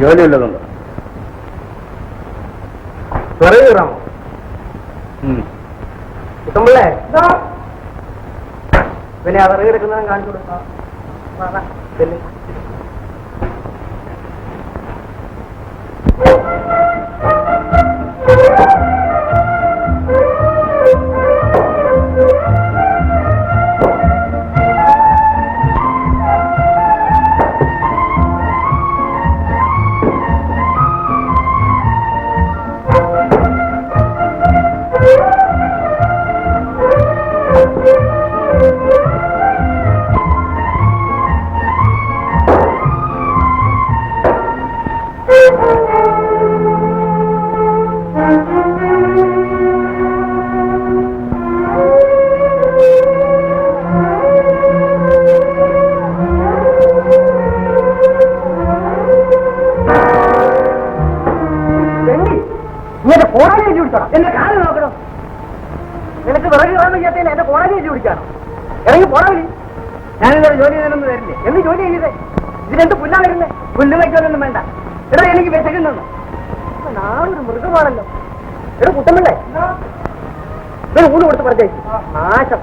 ജോലിയുള്ളതുണ്ട്. പറയാമോ? കുട്ടമ്പിള്ളേ, പിന്നെ ആ വിറക് എടുക്കുന്നതും കാണിച്ചു കൊടുക്കാം. എന്റെ കാലം നോക്കണം. നിനക്ക് വിറക് കാണുന്ന ചേട്ടൻ എന്റെ കോടതി വെച്ച് പിടിക്കാണോ? ഇറങ്ങി പോണവര്. ഞാനിതൊരു ജോലി ചെയ്തൊന്നും തരില്ലേ. എന്ത് ജോലി ചെയ്തേ? ഇതിനെന്ത് പുല്ലാ വരുന്നേ? പുല്ല് വയ്ക്കാനൊന്നും വേണ്ട. എടാ എനിക്ക് വിശക്കുന്നു. നാളൊരു മൃഗമാണല്ലോ. എടാ കുട്ടമ്മണ്ടേ, ഊണ് കൊടുത്ത് പറഞ്ഞേക്കും. നാശം.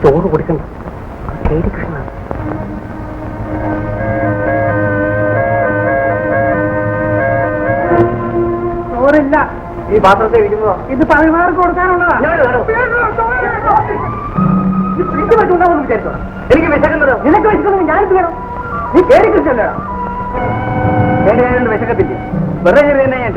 ചോറ് കൊടുക്കണ്ട. കൃഷ്ണ ചോറില്ല ഈ പാത്രത്തെ ഇരിക്കുമ്പോ. ഇത് പതിനാർക്ക് കൊടുക്കാനുള്ളതാണ്. വിചാരിച്ചോ? എനിക്ക് വിശക്കുന്നത്. നിനക്ക് വിശക്കുന്നത് ഞാനിത് വേണം. നീ കേറി കൃഷ്ണല്ലോ. വിശക്കത്തില്ല. വെറുതെ കയറി തന്നെ ഞാൻ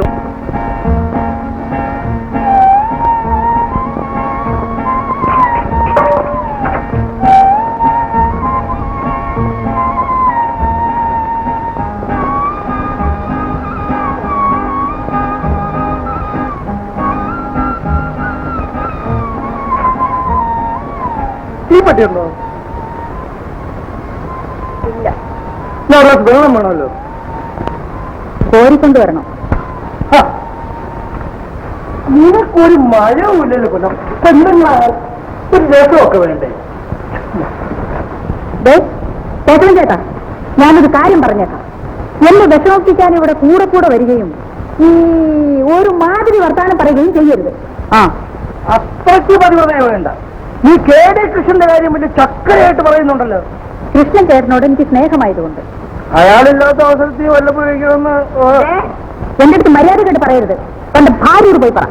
പറ്റിയുണ്ടോ? ഇല്ല. വെള്ളം വേണമല്ലോ. കോരിക്കൊണ്ടുവരണം. നിനക്കൊരു മഴവും ഇല്ലല്ലോ കൊല്ലം. ഒരു രസമൊക്കെ വേണ്ടേ? ചേട്ടൻ ചേട്ടാ, ഞാനൊരു കാര്യം പറഞ്ഞേക്കാം. എന്നെ വിഷമിപ്പിക്കാൻ ഇവിടെ കൂടെ കൂടെ വരികയും ഈ ഒരു മാതിരി വർത്താനം പറയുകയും ചെയ്യരുത്. അത്രയ്ക്ക് പരിവർത്തനം വേണ്ട. നീ കേടി കൃഷ്ണന്റെ കാര്യം വലിയ ചക്കരയായിട്ട് പറയുന്നുണ്ടല്ലോ. കൃഷ്ണൻ ചേട്ടനോട് എനിക്ക് സ്നേഹമായതുകൊണ്ട്. അയാളില്ലാത്ത അവസരത്തിൽ വല്ലപ്പോഴേക്കുമെന്ന് എന്റെ അടുത്ത് മര്യാദ കേട്ട് പറയരുത്. തന്റെ ഭാര്യയോട് പോയി പറ.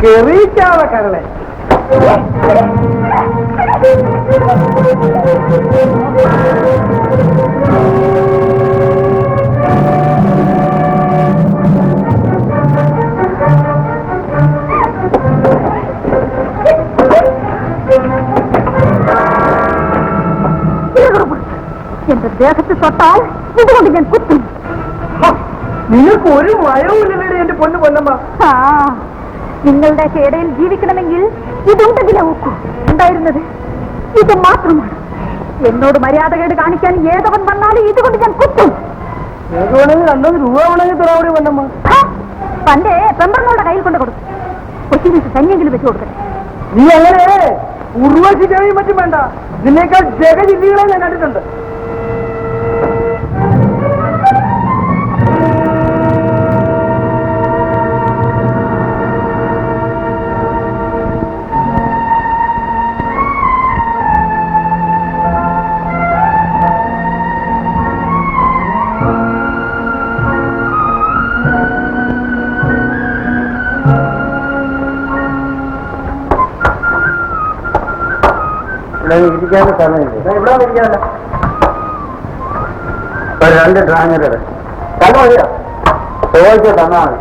കെറിയിക്കാതെ കരളെ. എന്റെ ദേഹത്ത് തൊട്ടാൽ ഇതുകൊണ്ട് ഞാൻ കുത്തും. നിങ്ങൾക്ക് ഒരു മയവുമില്ലേ എന്റെ പൊന്നു പൊന്നമ്മ? നിങ്ങളുടെ കേടയിൽ ജീവിക്കണമെങ്കിൽ ഇതുണ്ടെങ്കിലേ ഉണ്ടായിരുന്നത്. ഇത് മാത്രമാണ്. എന്നോട് മര്യാദകേട് കാണിക്കാൻ ഏതവൻ വന്നാലും ഇതുകൊണ്ട് ഞാൻ കുത്തും. രണ്ടു രൂപ വേണമെങ്കിൽ തുറവടി പൊന്നമ്മ. തന്റെ പെമ്പറങ്ങളുടെ കയ്യിൽ കൊണ്ട് കൊടുക്കും. കൊച്ചിന് സൈന്യെങ്കിലും വെച്ചു കൊടുക്കട്ടെ. നീ അങ്ങനെ ഉർവശി കഴിയും മറ്റും വേണ്ട. നിന്നേക്കാൾ ജഗജില്ലികളെ ഞാൻ കണ്ടിട്ടുണ്ട്. ഇവിടെ ഇരിക്കാനുള്ള സമയമില്ല. ഇവിടെ ഇരിക്കാനല്ല. ഒരു 2 ട്രാങ്ങരുടെ തന്നോ മതിയോ? ചോദിച്ചോ തന്നാ മതി.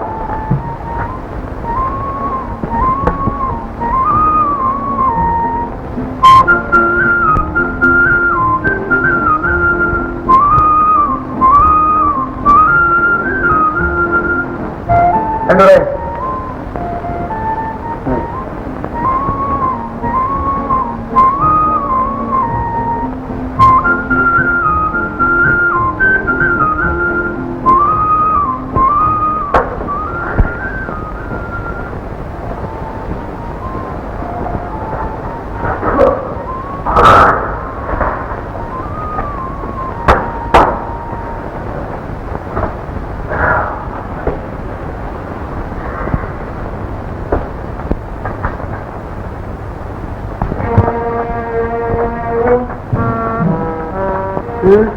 എന്തോ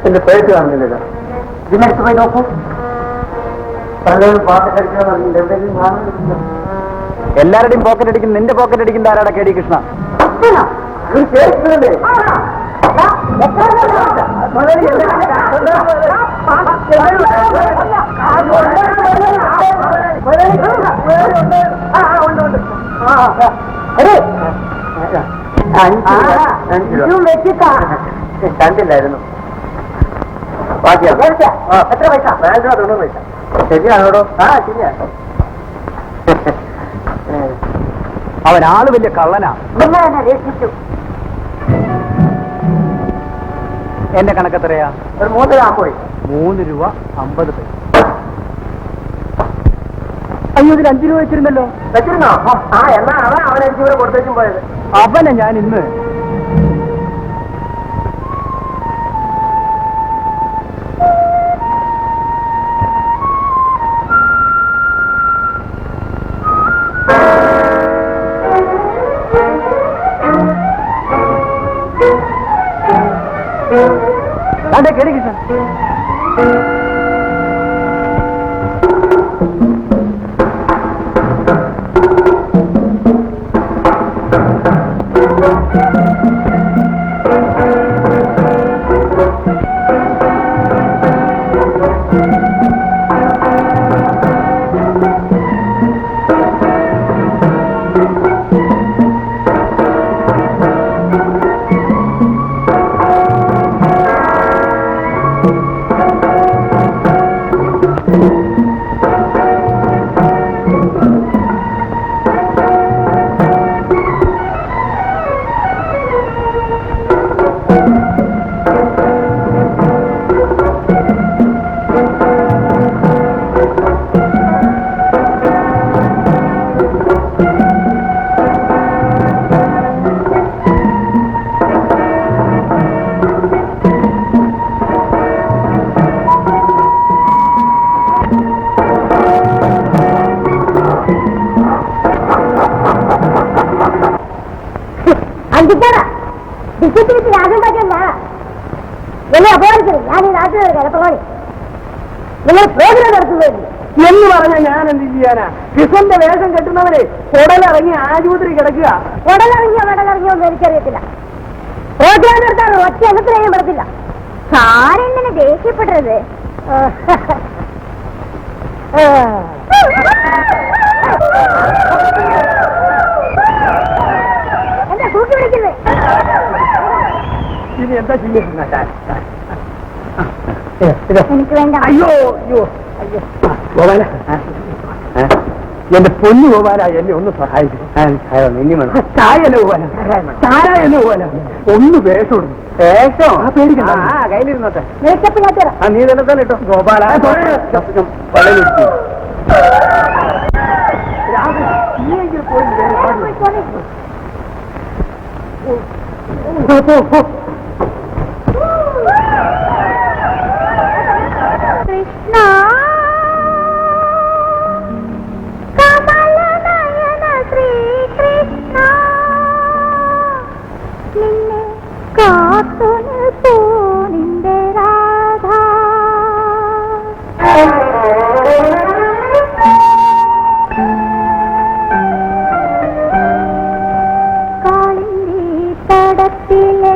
എന്റെ പേഴ്സ് കാണുന്നില്ലല്ലോ. ഇതിനടുത്ത് പോയി നോക്കൂ. പലരും പോക്കറ്റ് അടിക്കാൻ പറഞ്ഞില്ല. എവിടെയെങ്കിലും കാണുന്നില്ല. എല്ലാവരുടെയും പോക്കറ്റ് അടിക്കും. നിന്റെ പോക്കറ്റ് അടിക്കുന്ന ആരാടാ? K D Krishna. കേൾക്കുന്നുണ്ട്. കണ്ടില്ലായിരുന്നു. എത്ര പൈസ? 90 പൈസ. ശരിയാണോടോ? ശരിയാ. അവൻ ആള് വലിയ കള്ളനാ. നിങ്ങൾ എന്നെ രക്ഷിച്ചു. എന്റെ കണക്കെത്രയാ? ഒരു 3 രൂപ പോയി. 3 രൂപ 50 പൈസ. അയ്യോ, ഇതിൽ 5 രൂപ വെച്ചിരുന്നല്ലോ. വെച്ചിരുന്നോ? എന്നാ അവൻ 5 രൂപ കൊടുത്തേച്ചും പോയത്. അവനെ ഞാൻ ഇന്ന് കേടിക്കിട്ട. എന്നെ അപമാനിക്കരുത്. ഞാൻ ഈ നാട്ടിലൊരു കിടപ്പണി. നിങ്ങൾ പ്രോഗ്രാം നടത്തുന്നില്ല എന്ന് പറഞ്ഞാൽ ഞാൻ എന്ത് ചെയ്യാനാ? കൃഷ്ണന്റെ വേഷം കെട്ടുന്നവരെ കുടലിറങ്ങി ആശുപത്രി കിടക്കുക. കുടലിറങ്ങിയോ ഒന്നും എനിക്കറിയത്തില്ല. പ്രോഗ്രാം നടത്താൻ ഒറ്റ എണ്ണത്തിനെയും പറ്റത്തില്ല. ആരെങ്ങനെ ദേഷ്യപ്പെടരുത്. എന്താ തൂക്കി വിളിക്കുന്നത്? ഇനി എന്താ ചെയ്യുന്നത്? എനിക്ക് വേണ്ട. അയ്യോ അയ്യോ അയ്യോ ഗോപാല, എന്റെ പൊന്നു ഗോപാല, എന്നെ ഒന്ന് സഹായിക്കും. ഇനി വേണം ചായല്ല ഗോപാല, ചാരായല്ല ഗോപാല. ഒന്ന് വേഷം വേഷം പേടിക്കണ്ട. കയ്യിലിരുന്നോട്ടെ. മേക്കപ്പ് ഞാൻ തരാം. നീ തന്നെ തന്നെ ഇട്ടോ ഗോപാല. കൃഷ്ണ കമലനയന ശ്രീകൃഷ്ണ, നിന്നെ കാത്തു നിൽപ്പൂ നിന്റെ രാധ. കാളിന്തി തടത്തിലെ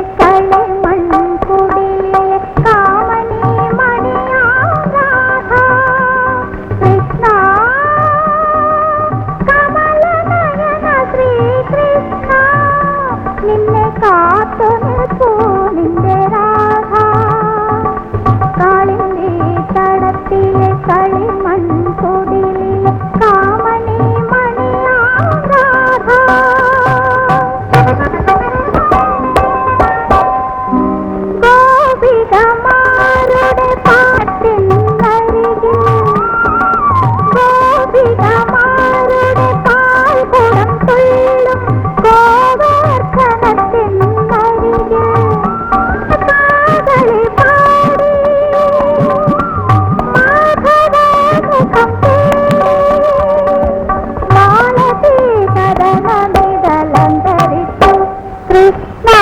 കൃഷ്ണ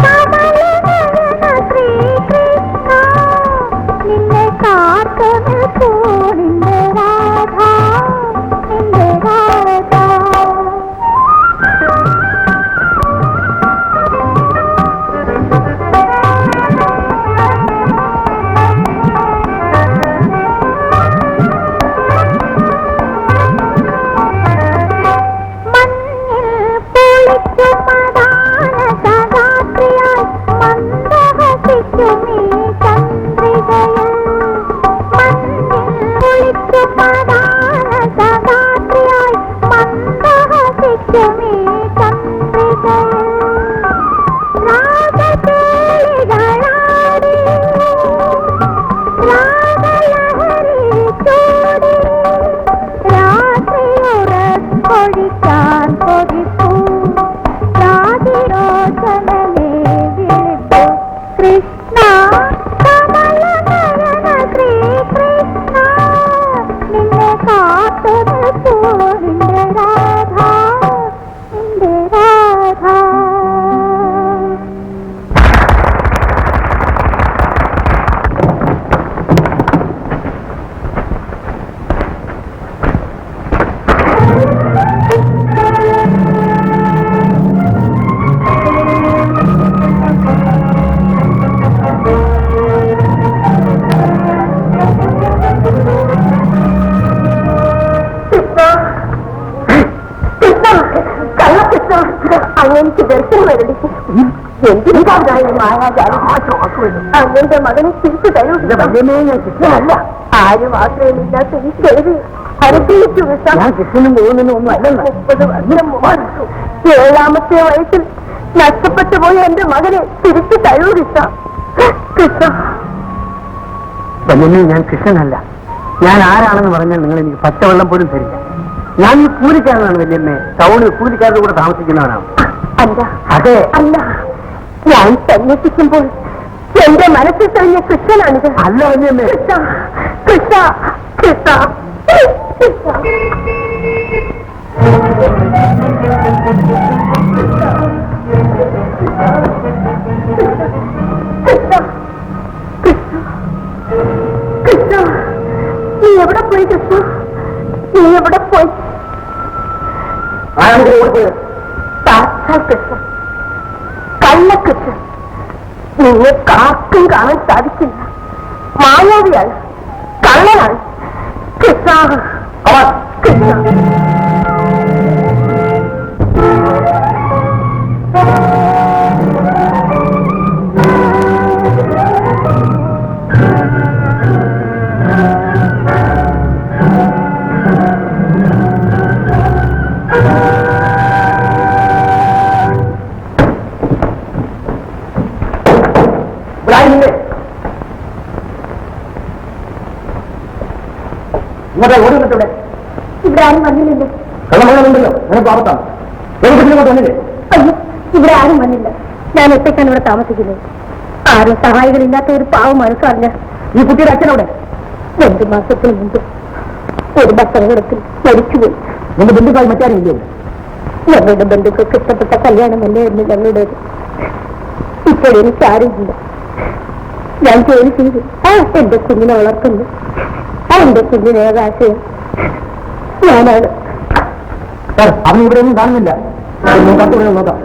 കമലനയന ശ്രീകൃഷ്ണ നിന്നെ കാത്തു നിൽക്കൂ നിന്റെ രാധ നിന്റെ രാധ അങ്ങനത്തെ ദർശനം വരടി അങ്ങന്റെ മകനെ തിരിച്ചു തരൂ കൃഷ്ണനല്ല ആരും ആശ്രയമില്ലാത്ത ഈ ചെയ്തി അനുഗ്രഹിച്ചു കൃഷ്ണനും പോകുന്നതിന് ഒന്നും അല്ല 30 വർഷം മുമ്പ് 7ാമത്തെ വയസ്സിൽ നഷ്ടപ്പെട്ടു പോയ എന്റെ മകനെ തിരിച്ചു തരൂ കൃഷ്ണ കൃഷ്ണ ഞാൻ കൃഷ്ണനല്ല. ഞാൻ ആരാണെന്ന് പറഞ്ഞാൽ നിങ്ങൾ എനിക്ക് പച്ചവെള്ളം പോലും തരില്ല. ഞാൻ ഈ കൂലിക്കാരനാണ് വല്യമ്മേ. ടൗണിൽ കൂലിക്കാരുടെ കൂടെ താമസിക്കുന്നവനാണ്. അല്ല അതെ അല്ല, ഞാൻ സന്യസിക്കുമ്പോൾ എന്റെ മനസ്സിൽ തെളിഞ്ഞ കൃഷ്ണനാണിത്. അല്ല വല്യമ്മേ. കൃഷ്ണ കൃഷ്ണ കൃഷ്ണ കൃഷ്ണ നീ എവിടെ പോയി കൃഷ്ണ? നീ എവിടെ പോയി? കൃഷ്ണ കള്ളകൃഷ്ണ നിന്നെ കാർക്കും കാണാൻ സാധിക്കില്ല. മായാവിയാണ്, കള്ളനാണ് കൃഷ്ണ കൃഷ്ണ. ഓടിവിടെ ഇവിടെ ആരും വന്നില്ലല്ലോ. കള്ളമകളുണ്ടല്ലോ, നിനക്ക് ആപത്താണ്. ഇങ്ങോട്ട് വന്നില്ലേ? അയ്യോ, ഇവിടെ ആരും വന്നില്ല. ഞാൻ ഒറ്റയ്ക്കാണ് ഇവിടെ താമസിക്കുന്നത്. ആരും സഹായികളില്ലാത്ത ഒരു പാവം മനസ്സറിഞ്ഞ ഈ കുട്ടിയുടെ അച്ഛനവിടെ 2 മാസത്തിന് മുമ്പ് ഒരു ഭക്ഷണത്തിൽ മരിച്ചുപോയി. നിന്റെ ബന്ധുക്കൾ മറ്റാരും ഇല്ലേ? ഞങ്ങളുടെ ബന്ധുക്കൾക്ക് ഇഷ്ടപ്പെട്ട കല്യാണമല്ലായിരുന്നു ഞങ്ങളുടേത്. ഇപ്പോൾ എനിക്ക് ആരുമില്ല. ഞാൻ ജോലി ചെയ്തു എന്റെ കുഞ്ഞിനെ വളർത്തുന്നു. എന്റെ കുഞ്ഞിനെ ആശയം ഞാനാണ്. അവൻ ഇവിടെ ഒന്നും കാണുന്നില്ല. നോക്കാം.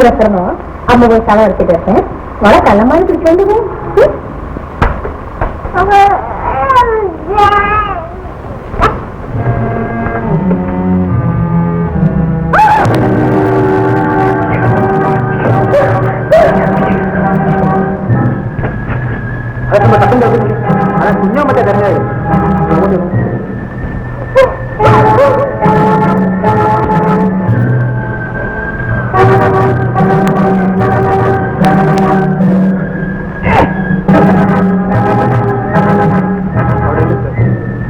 വെക്കണോ? അമ്മ പോയി സ്ഥലം എടുത്തിട്ട് വളരെ കള്ളന്മാര് പിടിച്ചോണ്ട് പോകും. കുഞ്ഞോ മറ്റേ തെരഞ്ഞെടുക്കും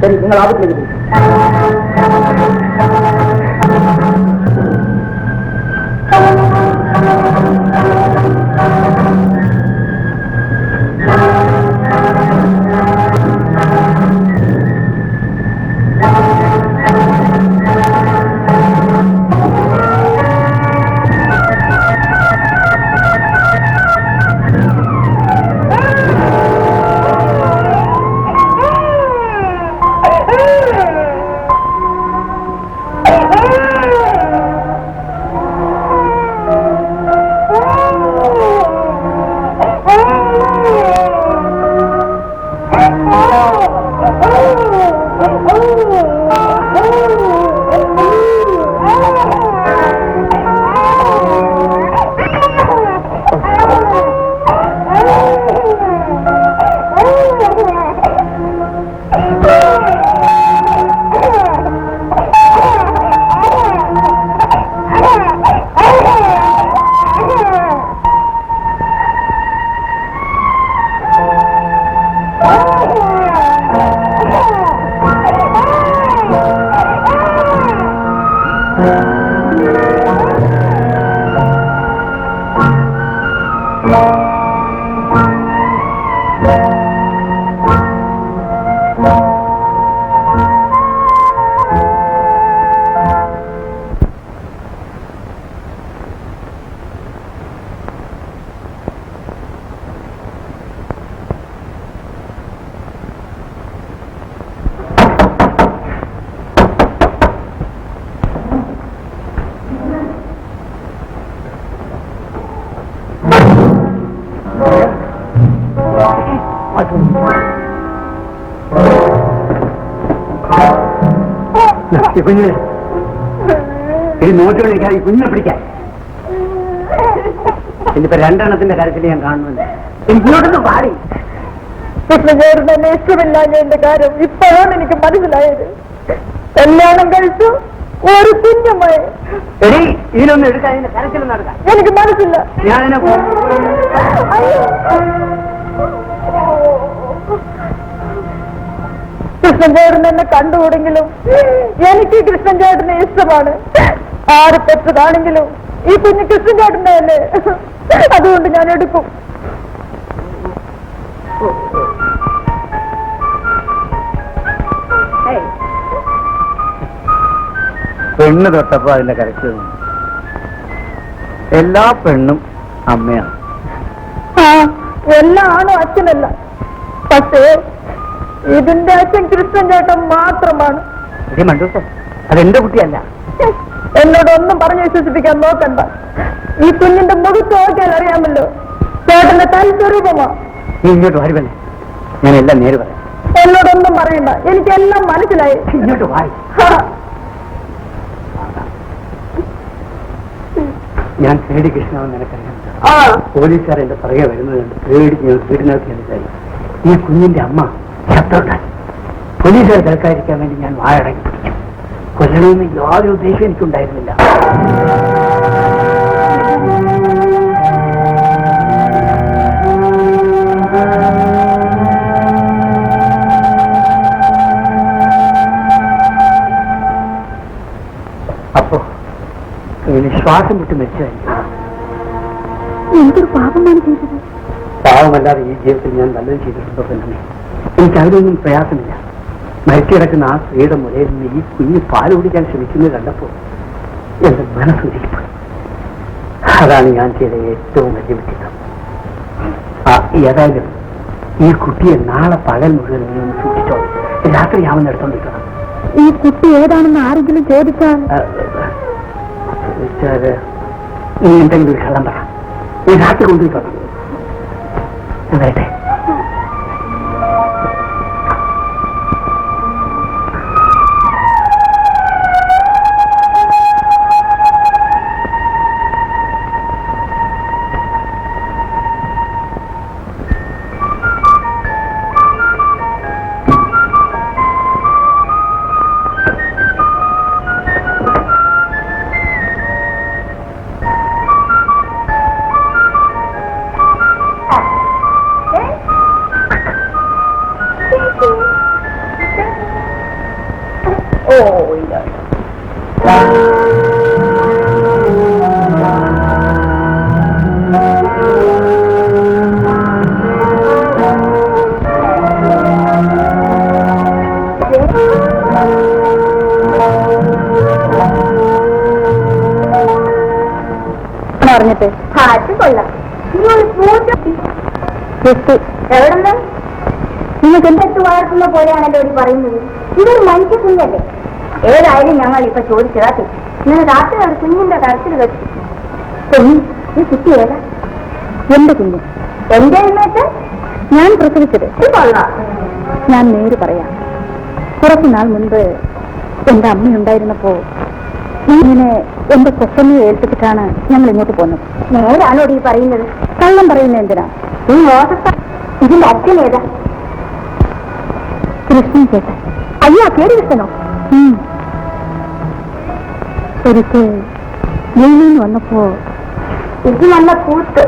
ശരി, നിങ്ങൾ ആപത്തിലേക്ക് പോകും. കുഞ്ഞ് ഇത് നോട്ട് വിളിക്കാൻ ഈ കുഞ്ഞിനെ പിടിക്കാൻ ഇന്നിപ്പോ രണ്ടെണ്ണത്തിന്റെ കാര്യത്തിൽ ഞാൻ കാണുന്നുണ്ട്. എനിക്കിങ്ങോട്ടൊന്ന് പാടി. കൃഷ്ണചേട്ടൻ എന്നെ ഇഷ്ടമില്ലാഞ്ഞതിന്റെ കാര്യം ഇപ്പോഴാണ് എനിക്ക് മനസ്സിലായത്. കല്യാണം കഴിച്ചു ഒരു കുഞ്ഞുമായി. എടി ഇതിനൊന്നും എടുക്കാൻ ഇതിന്റെ കരച്ചിലൊന്നും നടക്കാം. എനിക്ക് മനസ്സില്ല. ഞാനിനെ കൃഷ്ണചേട്ടൻ എന്നെ കണ്ടുകൂടെങ്കിലും എനിക്ക് കൃഷ്ണചേട്ടനെ ഇഷ്ടമാണ്. ആര് പെറ്റതാണെങ്കിലും ഈ കുഞ്ഞ് കൃഷ്ണചേട്ടന്റെ അല്ലേ, അതുകൊണ്ട് ഞാൻ എടുക്കും. പെണ്ണ് തൊട്ടപ്പോ അതിന്റെ കരച്ചിൽ എല്ലാ പെണ്ണും അമ്മയാണ്. എല്ലാ ആണും അച്ഛനല്ല. പക്ഷേ ഇതിന്റെ അച്ഛൻ കൃഷ്ണചേട്ടൻ മാത്രമാണ്. അതെന്റെ കുട്ടിയല്ല. എന്നോടൊന്നും പറഞ്ഞ് വിശ്വസിപ്പിക്കാൻ നോക്കണ്ട. ഈ കുഞ്ഞിന്റെ മുഖത്ത് നോക്കിയാൽ അറിയാമല്ലോ ചേട്ടന്റെ തൽസ്വരൂപമാ. നീ ഇങ്ങോട്ട് വാരുവല്ലേ, ഞാൻ എല്ലാം നേര് പറയാം. എന്നോടൊന്നും പറയണ്ട, എനിക്കെല്ലാം മനസ്സിലായി. ഇങ്ങോട്ട് വായി. ഞാൻ പേടി കൃഷ്ണാവെന്ന് നിനക്കറിയാം. പോലീസുകാർ എന്റെ പുറകെ വരുന്നത് കണ്ട് പേടിച്ച് ഞാൻ വീടിനകത്ത് എനിക്കായി. ഈ കുഞ്ഞിന്റെ അമ്മ ശത്രുണ്ടായി. പോലീസുകാർ തിരക്കാതിരിക്കാൻ വേണ്ടി ഞാൻ വായടങ്ങി പിടിക്കും. കൊല്ലണമെന്ന് യാതൊരു ഉദ്ദേശം എനിക്കുണ്ടായിരുന്നില്ല. അപ്പോ ഇങ്ങനെ ശ്വാസം വിട്ട് മരിച്ചായിരിക്കും. എന്തൊരു പാപമാണ് ചെയ്തത്. പാവമല്ലാതെ ഈ ജീവിതത്തിൽ ഞാൻ നല്ലത് ചെയ്തിട്ടുണ്ടോ തന്നെ. എനിക്ക് അതിലൊന്നും പ്രയാസമില്ല. മരിച്ചു കിടക്കുന്ന ആ സ്ത്രീയുടെ മുലയിൽ നിന്ന് ഈ കുഞ്ഞ് പാല് കുടിക്കാൻ ശ്രമിക്കുന്നത് കണ്ടപ്പോൾ എന്റെ മനസ്സുരിപ്പോയി. അതാണ് ഞാൻ ചെയ്ത ഏറ്റവും വലിയ വിട്ടിത്തം. ഏതായാലും ഈ കുട്ടിയെ നാളെ പകൽ മുഴുവൻ നീ ഒന്ന് സൂക്ഷിച്ചോ. രാത്രി ആവുന്ന എടുത്തോണ്ടിരിക്കണം. ഈ കുട്ടി ഏതാണെന്ന് ആരെങ്കിലും ചോദിച്ചാൽ നീ എന്തെങ്കിലും ഒരു കള്ളം പറ. നീ രാത്രി കൊണ്ടുപോയി വരട്ടെ. പറഞ്ഞിട്ട് കൊള്ളാം. എവിടെന്ന് നിങ്ങൾക്ക് എന്തെടുത്ത് വളർത്തുന്ന പോലെയാണല്ലോ ഒരു പറയുന്നത്. ഇതൊരു മനുഷ്യ കുഞ്ഞല്ലേ. ഏതായാലും ഞങ്ങൾ ഇപ്പൊ ചോദിച്ചതാ തെറ്റി. ഇങ്ങനെ രാത്രി ഒരു കുഞ്ഞിന്റെ കരച്ചിൽ കേട്ടു. കുഞ്ഞ് ഈ കുട്ടി ഏതാ? എന്റെ കുഞ്ഞ്. എന്റെ എന്നിട്ട് ഞാൻ പ്രസവിച്ചത്. കൊള്ളാം. ഞാൻ നേര് പറയാം. കുറച്ചുനാൾ മുൻപ് എന്റെ അമ്മയുണ്ടായിരുന്നപ്പോ ഇങ്ങനെ എന്റെ കൊച്ചമ്മയെ ഏൽപ്പിച്ചിട്ടാണ് ഞങ്ങൾ ഇങ്ങോട്ട് പോകുന്നത്. നേരാണോട് ഈ പറയുന്നത്? കള്ളം പറയുന്നത് എന്തിനാ? ഈ മോശത്ത ഇതിന്റെ അച്ഛൻ ഏതാ? കൃഷ്ണൻ ചേട്ടൻ. അയ്യാ, പേര് കൃഷ്ണനോ? ഒരിക്കൽ ജയിലിൽ നിന്ന് വന്നപ്പോ ഇത് നല്ല കൂത്ത്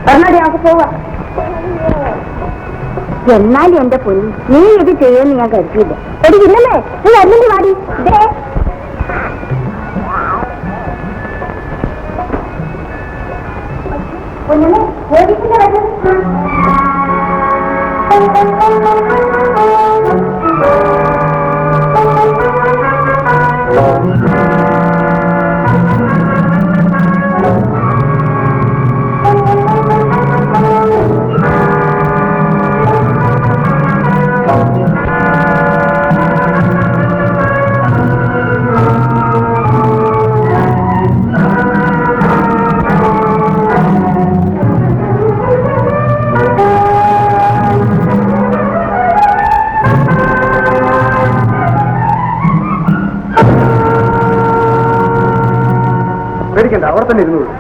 പറഞ്ഞാടി നമുക്ക് പോവാം. എന്നാലും എന്റെ പൊന്നി, നീ ഇത് ചെയ്യുമെന്ന് ഞാൻ കരുതിയില്ല. ഒരു ഇല്ലല്ലേ, നീ അല്ലേ വാടി. ഇതേ കുഞ്ഞിനെ പോലീസിന്റെ വരുന്നത്. പേടിക്കണ്ട, അവിടെ തന്നെ ഇരുന്നോളൂ.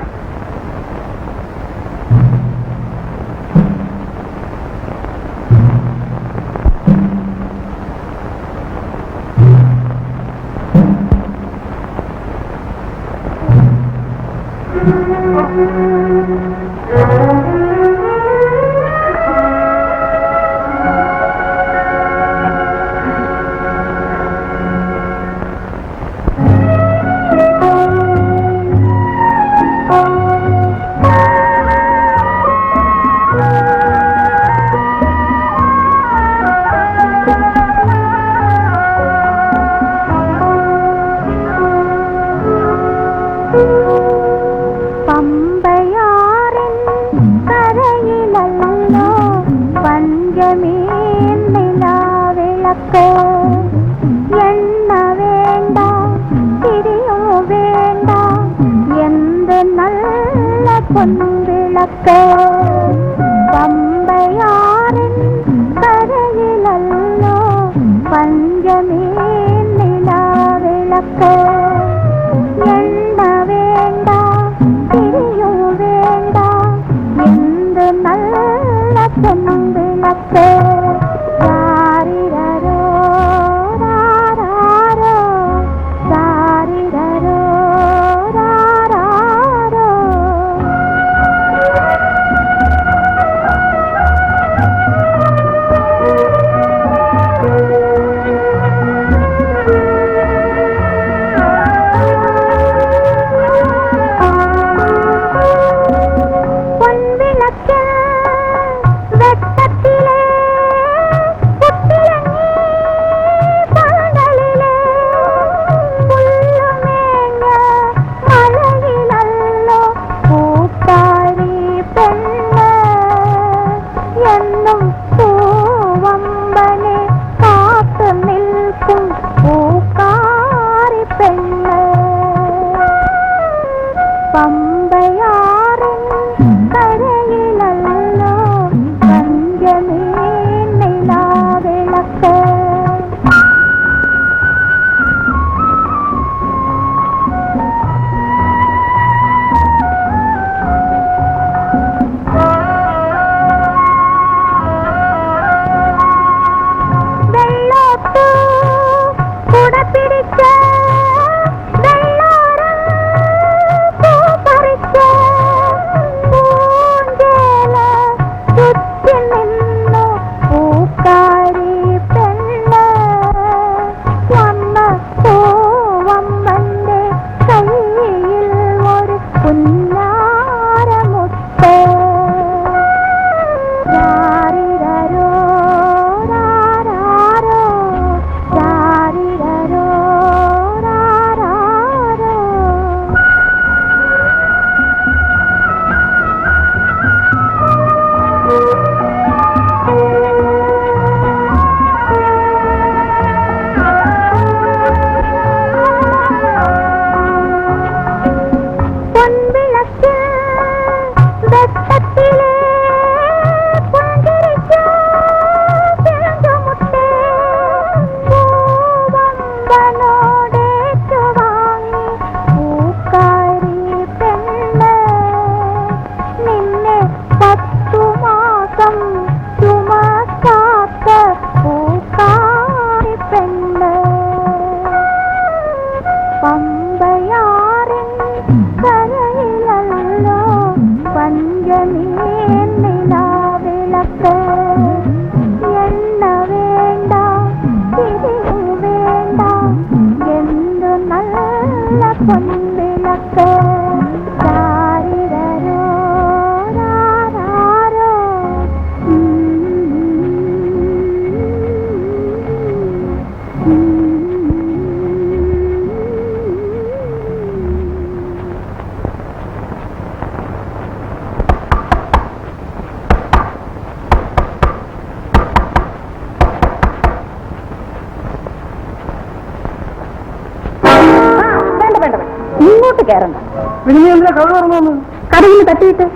ഇങ്ങോട്ട് കയറണ്ട. പിന്നെ കഥ തുറന്നു കടയിൽ തട്ടിയിട്ട്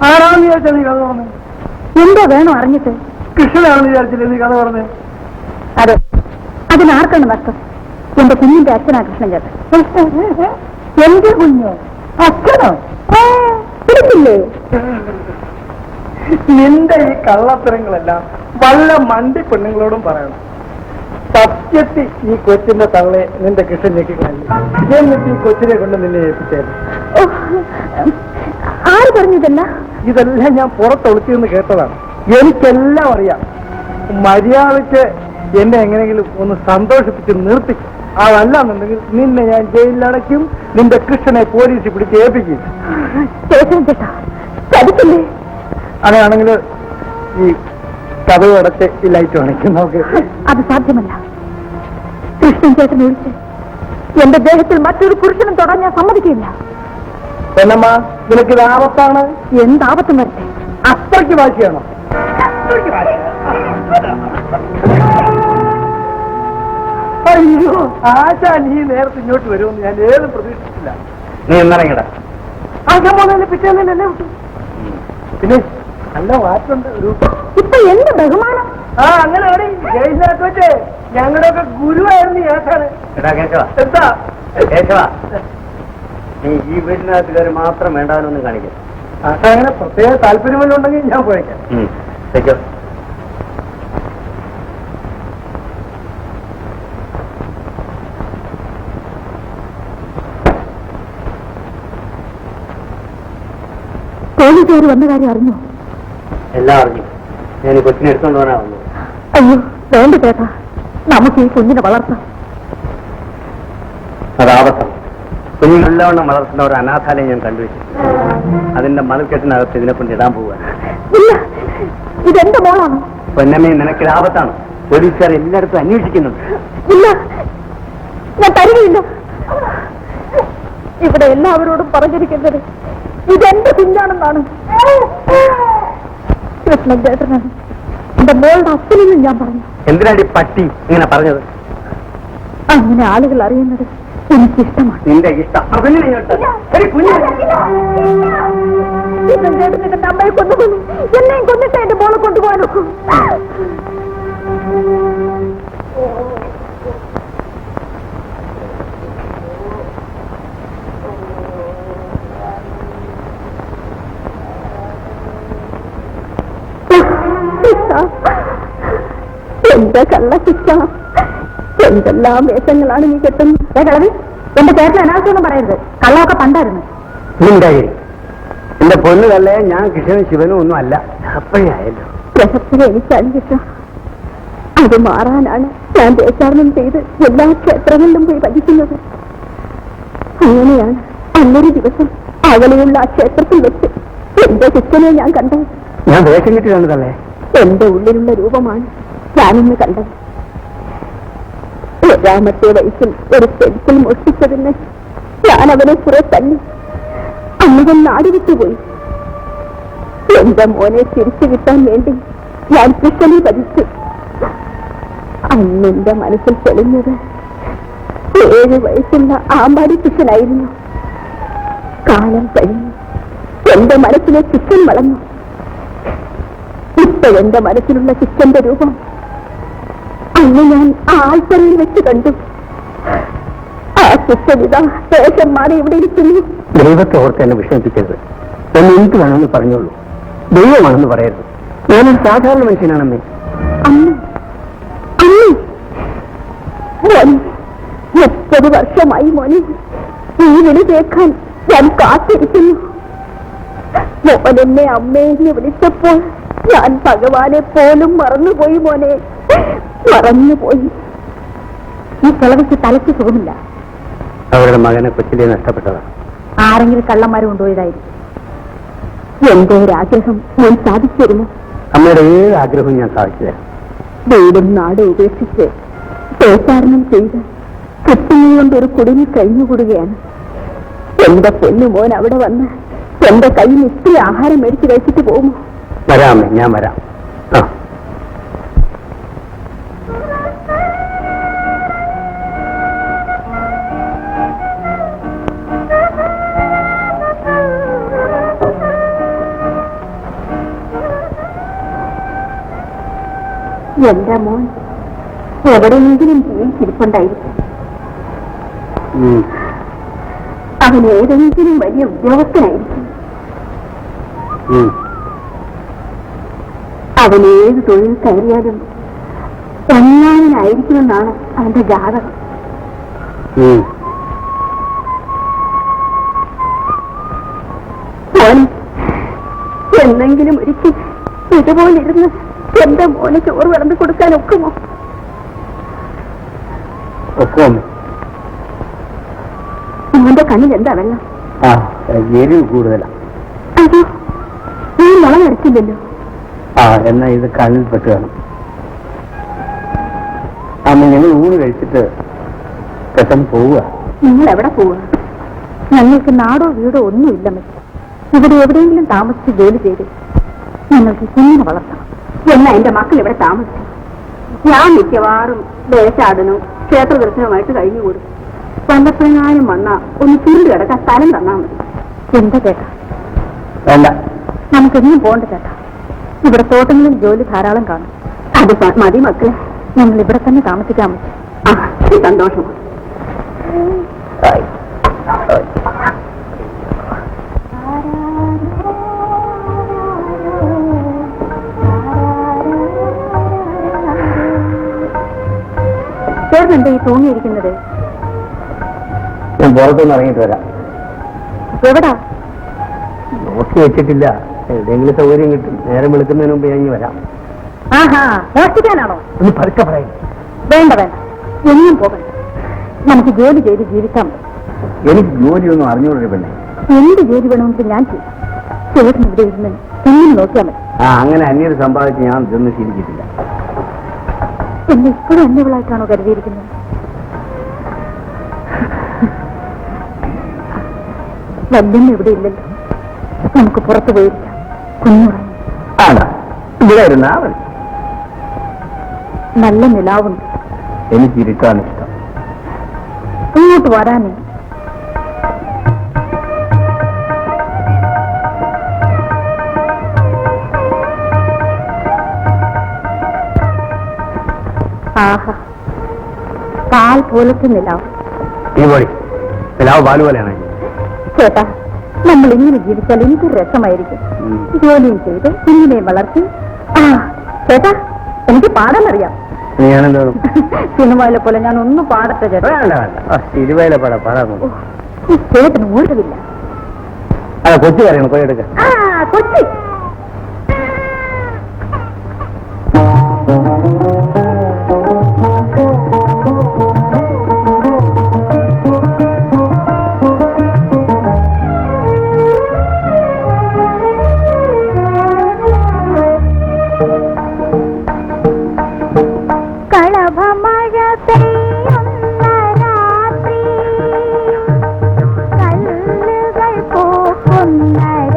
ആരാണെന്ന് വിചാരിച്ചാ നീ കഥ പറഞ്ഞു? എന്തോ വേണോ അറിഞ്ഞിട്ട്? കൃഷ്ണനാണെന്ന് വിചാരിച്ചില്ലേ നീ കഥ പറഞ്ഞേ? അതെ, അതിനാർക്കാണ് നഷ്ടം? എന്റെ കുഞ്ഞിന്റെ അച്ഛനാ കൃഷ്ണൻ ചേട്ടൻ. എന്റെ കുഞ്ഞോ? അച്ഛനോ? പിടിച്ചില്ലേ? നിന്റെ ഈ കള്ളത്തരങ്ങളെല്ലാം വല്ല മണ്ടി പെണ്ണുങ്ങളോടും പറയണം. സത്യത്തിൽ ഈ കൊച്ചിന്റെ തള്ളെ നിന്റെ കൃഷ്ണൻ ഞെക്കിക്കളഞ്ഞു. എന്നിട്ട് ഈ കൊച്ചിനെ കൊണ്ട് നിന്നെ ഏൽപ്പിച്ചായിരുന്നു. ആര് പറഞ്ഞതല്ല? ഇതെല്ലാം ഞാൻ പുറത്തൊളിച്ചെന്ന് കേട്ടതാണ്. എനിക്കെല്ലാം അറിയാം. മര്യാദയ്ക്ക് എന്നെ എങ്ങനെയെങ്കിലും ഒന്ന് സന്തോഷിപ്പിച്ച് നിർത്തിക്കും. അതല്ലാന്നുണ്ടെങ്കിൽ നിന്നെ ഞാൻ ജയിലിലടയ്ക്കും. നിന്റെ കൃഷ്ണനെ പോലീസ് പിടിച്ച് ഏൽപ്പിക്കും. അങ്ങനെയാണെങ്കിൽ ഈ കഥവ് അടച്ച് ഈ ലൈറ്റ് അടയ്ക്കും. നമുക്ക് അത് സാധ്യമല്ല. കൃഷ്ണൻ ചേട്ടൻ ഒഴിച്ച് എന്റെ ദേഹത്തിൽ മറ്റൊരു പുരുഷനും തൊടാൻ ഞാൻ സമ്മതിക്കില്ല. എന്നമ്മ, നിനക്കിത് ആപത്താണ്. എന്താപത്തും വരട്ടെ. അത്രയ്ക്ക് വാശിയാണോ? അയ്യോ, ആശാ, നീ നേരത്തെ ഇങ്ങോട്ട് വരുമെന്ന് ഞാൻ ഏതും പ്രതീക്ഷിച്ചില്ല. നീ എന്നിറങ്ങിട. ആശാൻ പോകുന്നതിന് പിറ്റേന്നല്ലേ വിട്ടു. പിന്നെ നല്ല മാറ്റുണ്ട്. ഒരു ഇപ്പൊ എന്ത് ബഹുമാനം! അങ്ങനെ ജയിലിനകത്ത് വെച്ച് ഞങ്ങളുടെ ഒക്കെ ഗുരുവായിരുന്നു ഈ ആശാന്. എന്താ നീ ഈ വീട്ടിനകത്ത് കയറി മാത്രം വേണ്ടാനൊന്നും കാണിക്കും. ആശാ അങ്ങനെ പ്രത്യേക താല്പര്യമുണ്ടെങ്കിൽ ഞാൻ പോയേക്കാം. പോലീസുകാർ വന്ന കാര്യം അറിഞ്ഞോ? എല്ലാം അറിഞ്ഞു. ഞാൻ കൊച്ചിനെ എടുത്തോണ്ട് പോകാനാ വന്നത്. അയ്യോ വേണ്ട ചേട്ടാ, നമുക്ക് ഈ കുഞ്ഞിനെ വളർത്താം. അതാപത്താണ്. കുഞ്ഞു നല്ലവണ്ണം വളർത്തുന്ന ഒരു അനാഥാലയം ഞാൻ കണ്ടുവച്ചു. അതിന്റെ മതിൽക്കെട്ടിനകത്ത് ഇതിനെ കൊണ്ട് ഇടാൻ പോവുക. ഇല്ല, ഇതെന്റെ മോളാണ്. പൊന്നമ്മേ, നിനക്ക് ആപത്താണ്. പോലീസുകാർ എല്ലായിടത്തും അന്വേഷിക്കുന്നുണ്ട്. ഇല്ല, ഞാൻ തരികയില്ല. ഇവിടെ എല്ലാവരോടും പറഞ്ഞിരിക്കുന്നത് ഇതെന്റെ കുഞ്ഞാണെന്നാണ്. കൃഷ്ണൻ ചേട്ടനാണ് എന്റെ മോളുടെ അച്ഛനെന്നും ഞാൻ പറഞ്ഞു. എന്തിനാടി പട്ടി ഇങ്ങനെ പറഞ്ഞത്? അങ്ങനെ ആളുകൾ അറിയുന്നത് എനിക്കിഷ്ടമാണ്. നിന്റെ ഇഷ്ടം. കൃഷ്ണൻ ചേട്ടൻ എന്റെ അമ്മയെ കൊണ്ടുപോകുന്നു. എന്നെയും കൊന്നിട്ട് എന്റെ മോളെ കൊണ്ടുപോകാൻ നോക്കും. എന്റെ കള്ള ശിക്ഷ, എന്തെല്ലാം വേഷങ്ങളാണ് നീ കെട്ടുന്നത്. എന്റെ ചേട്ടൻ അനാവശ്യമൊന്നും പറയരുത്. കള്ളമൊക്കെ പണ്ടായിരുന്നു. എന്റെ പൊന്നുകല്ലേ, ഞാൻ കൃഷ്ണനും ശിവനും ഒന്നും അല്ല. അപ്പോഴായല്ലോ രഹസ്യം എനിക്കാണ് കിട്ടുക. അത് മാറാനാണ് ഞാൻ ദേശാടനം ചെയ്ത് എല്ലാ ക്ഷേത്രങ്ങളിലും പോയി ഭജിക്കുന്നത്. അങ്ങനെയാണ് അന്നൊരു ദിവസം അകലെയുള്ള ആ ക്ഷേത്രത്തിൽ വെച്ച് എന്റെ ശിക്ഷനെ ഞാൻ കണ്ടത്. ഞാൻ വേഷം കിട്ടിയതാണ് തള്ളേ. എന്റെ ഉള്ളിലുള്ള രൂപമാണ് ഞാനിന്ന് കണ്ടത്. 7ാമത്തെ വയസ്സിൽ ഒരു പെൻസിൽ മോഷ്ടിച്ചതിന് ഞാൻ അവനെ കുറെ തല്ലി. അന്നുവൻ നാട് വിട്ടുപോയി. എന്റെ മോനെ തിരിച്ചു കിട്ടാൻ വേണ്ടി ഞാൻ കൃഷ്ണനെ ഭജിച്ചു. അന്നെന്റെ മനസ്സിൽ തെളിഞ്ഞത് 7 വയസ്സുള്ള ആമ്പാടി കൃഷ്ണനായിരുന്നു. കാലം കഴിഞ്ഞു എന്റെ മനസ്സിലെ കൃഷ്ണൻ വളർന്നു. ഇപ്പോഴെന്റെ മനസ്സിലുള്ള കൃഷ്ണന്റെ രൂപം അന്ന് ഞാൻ ആ ആൾപ്പറയിൽ വെച്ച് കണ്ടു. ആ കൃഷ്ണവിത ദേശം മാറി ഇവിടെ ഇരിക്കുന്നു. ദൈവത്തെ ഓർത്ത് എന്നെ വിഷമിപ്പിക്കരുത്. എന്നെ എന്ത് വേണമെന്ന് പറഞ്ഞോളൂ. ദൈവമാണെന്ന് പറയരുത്. ഞാനൊരു സാധാരണ മനുഷ്യനാണെന്നേ. അമ്മ മോനെ, 30 വർഷമായി മോനെ ഈ വിളി കേൾക്കാൻ ഞാൻ കാത്തിരിക്കുന്നു. മോനെന്നെ അമ്മയെന്ന് വിളിച്ചപ്പോൾ ഞാൻ ഭഗവാനെ പോലും മറന്നുപോയി മോനെ, മറന്നുപോയി. ഈ കിളവിക്ക് തലയ്ക്ക് സുഖമില്ല. അവരുടെ മകനെ കൊച്ചിലെ നഷ്ടപ്പെട്ടതാണ്. ആരെങ്കിലും കള്ളന്മാരും കൊണ്ടുപോയതായിരിക്കും. എന്റെ ഒരാഗ്രഹം ഞാൻ സാധിച്ചിരുന്നു. അമ്മയുടെ ഏത് ആഗ്രഹവും ഞാൻ സാധിച്ചത്. വീടും നാടും ഉപേക്ഷിച്ച് ദേശാടനം ചെയ്ത് കൃത്യങ്ങൾ കൊണ്ടൊരു കുടുങ്ങി കഴിഞ്ഞുകൂടുകയാണ്. എന്റെ പൊന്നുമോൻ അവിടെ വന്ന് എന്റെ കയ്യിൽ ഇത്തിരി ആഹാരം മേടിച്ച് കഴിച്ചിട്ട് പോകുമോ? വരാമേ, ഞാൻ വരാം. എന്റെ മോൻ എവിടെയെങ്കിലും ജീവിച്ചിരിപ്പുണ്ടായിരിക്കും. അവൻ ഏതെങ്കിലും വലിയ ഉദ്യോഗസ്ഥനായിരിക്കും. അവൻ ഏത് തൊഴിൽ കയറിയാലും ഒന്നാമനായിരിക്കുമെന്നാണ് അവന്റെ ജാതകം. മോനെ, എന്നെങ്കിലും ഒരിക്കൽ ഇതുപോലിരുന്ന് എന്റെ മോനെ ചോറ് വിളമ്പി കൊടുക്കാൻ ഒക്കുമോ? മോന്റെ കണ്ണിൽ എന്താ വെള്ളം? എരിവ് കൂടുതലാ. അതോ, നീ മുളക് അരച്ചില്ലല്ലോ. എന്നാ ഇത് കണ്ണിൽ പെട്ട് കാണും. അമ്മ ഞങ്ങൾ ഊണ് കഴിച്ചിട്ട് പെട്ടെന്ന് പോവുക. നിങ്ങൾ എവിടെ പോവുക? ഞങ്ങൾക്ക് നാടോ വീടോ ഒന്നുമില്ല. ഇവിടെ എവിടെയെങ്കിലും താമസിച്ച് ജോലി ചെയ്ത് ഞങ്ങൾക്ക് കുഞ്ഞിനെ വളർത്തണം. എന്നാ എന്റെ മക്കൾ ഇവിടെ താമസിച്ചു. ഞാൻ മിക്കവാറും ദേശാടനവും ക്ഷേത്ര ദർശനവുമായിട്ട് കഴിഞ്ഞുകൂടും. വല്ലപ്പോഴാനും വന്നാ ഒന്ന് ചുരുണ്ട് കിടക്കാൻ സ്ഥലം തന്നാ മതി. എന്താ ചേട്ടാ? വേണ്ട, നമുക്കെന്നും പോകണ്ട ചേട്ടാ. ഇവിടെ തോട്ടങ്ങളിൽ ജോലി ധാരാളം കാണും. അത് മതി മക്കളെ, ഞങ്ങൾ ഇവിടെ തന്നെ താമസിക്കാൻ പറ്റും. സന്തോഷം. ചേർന്നെന്താ ഈ തൂങ്ങിയിരിക്കുന്നത്? ഞാൻ പുറത്തൊന്ന് ഇറങ്ങിയിട്ട് വരാം. എവിടാ? നോക്കി വെച്ചിട്ടില്ല. എവിടെയെങ്കിലും സൗകര്യം കിട്ടും. നേരം വിളിക്കുന്നതിന് മുമ്പ് ഞാൻ വരാം. ആഹാ, മോഷ്ടിക്കാനാണോ? ഒന്ന് പതുക്കെ പറയും. വേണ്ട വേണ്ട, എന്നും പോകണ്ട. നമുക്ക് ജോലി ചെയ്ത് ജീവിക്കാം. എനിക്ക് ജോലിയൊന്നും അറിഞ്ഞുകൊണ്ടൊരു പെണ്ണെ. എന്ത് ജോലി വേണമെങ്കിലും ഞാൻ ചെയ്യും. ചേട്ടൻ ഇവിടെ ഇരുന്ന് എങ്ങനെ നോക്കിയാൽ മതി. അങ്ങനെ അന്യര് സമ്പാദിച്ച് ഞാൻ ഇതൊന്നും ശീലിച്ചിട്ടില്ല. എന്നെ ഇപ്പോഴും അന്യവളായിട്ടാണോ കരുതിയിരിക്കുന്നത്? വല്യമ്മ ഇവിടെ ഇല്ലല്ലോ. നമുക്ക് പുറത്തു പോയിരിക്കാം. കുഞ്ഞുറങ്ങി. ഇവിടെ ഇരുന്നാ മതി. നല്ല നിലാവുണ്ട്. എനിക്ക് ഇരിക്കാൻ ഇഷ്ടം. ഇങ്ങോട്ട് വരാനേ. ആഹാ, പാൽ പോലത്തെ നിലാവ്. ഈ പൊടി നിലാവ് പാല് പോലെയാണ്. ചേട്ടാ, നമ്മൾ ഇങ്ങനെ ജീവിച്ചാൽ എന്തൊരു രസമായിരിക്കും. ജോലിയും ചെയ്ത് കുഞ്ഞിനെയും വളർത്തി. ചേട്ടാ, എനിക്ക് പാടാനറിയാം. ഞാനെന്തോ സിനിമയിലെ പോലെ ഞാൻ ഒന്നും പാടട്ടെ ചേട്ടാ? ഇരുവയിലെ പാടാൻ ചേട്ടന് ഊഴവില്ല. കൊച്ചു കാര്യമാണ്. പോയി എടുക്ക. കൊച്ചി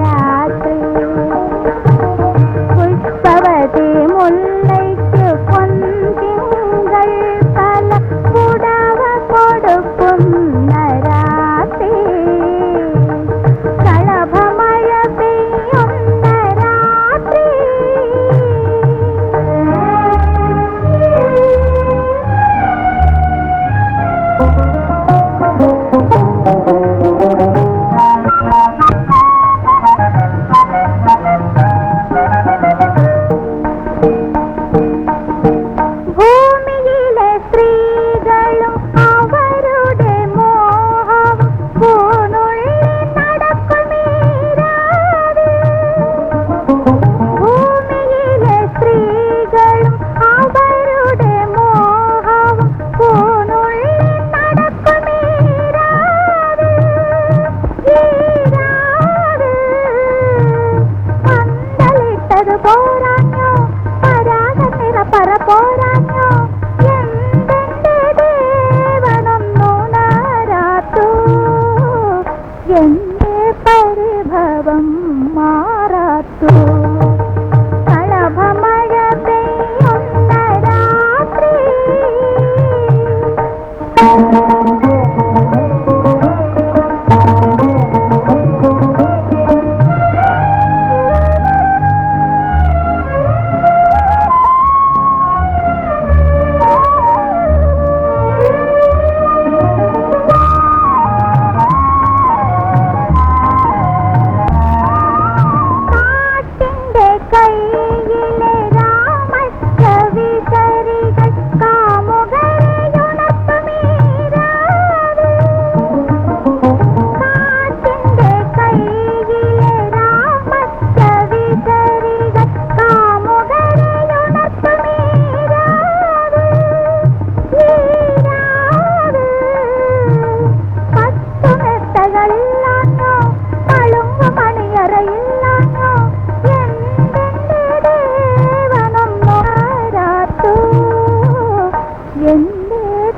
രാത്രി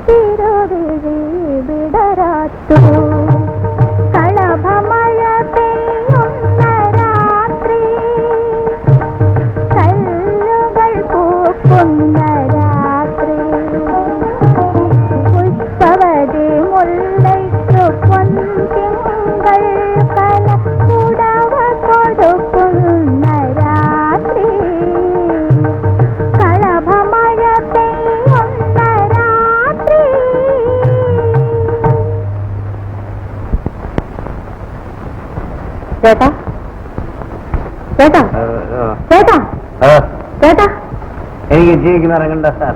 തിരുവിഴി വിടരാത്തു കളഭമഴ പെയ്യുന്ന രാത്രി കല്ലുകൾ പൂക്കുന്ന രാത്രി പുഷ്പവതി മുല്ലയ്ക്കു പൊൻതിങ്കൾ പല കുടവ കൊടുക്കുന്ന രാത്രി കളഭമഴ പെയ്യുന്ന രാത്രി. ചേട്ടാ ചേട്ടാ ചേട്ടാ ചേട്ടാ എനിക്ക് ജീവിക്കുന്ന ഇറങ്ങണ്ട സാർ,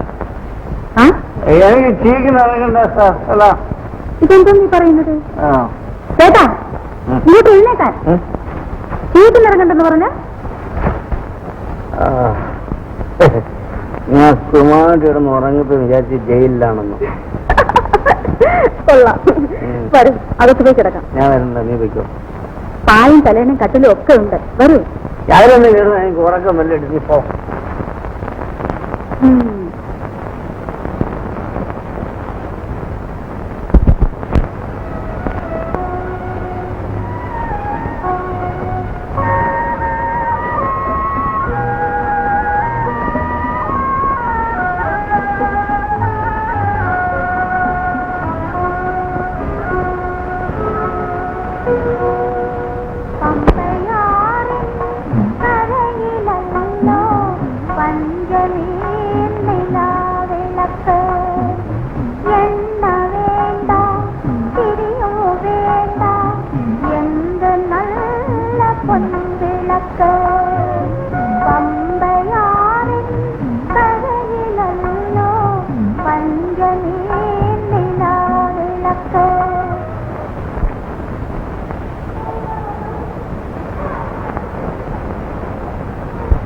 എനിക്ക് ജീവിക്കുന്ന ഇറങ്ങണ്ട സാർ. അല്ല ഇതെന്തോ നീ പറയുന്നത്? ചേട്ടാ ഇങ്ങോട്ട് എഴുന്നേക്കാൻ ജീവിക്കുന്നിറങ്ങണ്ടെന്ന് പറഞ്ഞ ഞാൻ സുഖമായിട്ട് കിടന്ന് ഉറങ്ങിപ്പോ വിചാരിച്ച് ജയിലിലാണെന്ന്. കൊള്ളാം, വരും അകത്ത് പോയി കിടക്കാം. ഞാൻ വരണ്ട, നീ വയ്ക്കോ. പായും തലേനും കട്ടിലും ഒക്കെ ഉണ്ട്, വരൂ. ഞാനൊന്നും കയറുന്ന എനിക്ക് ഉറക്കം വല്ല എടുത്ത് പോ.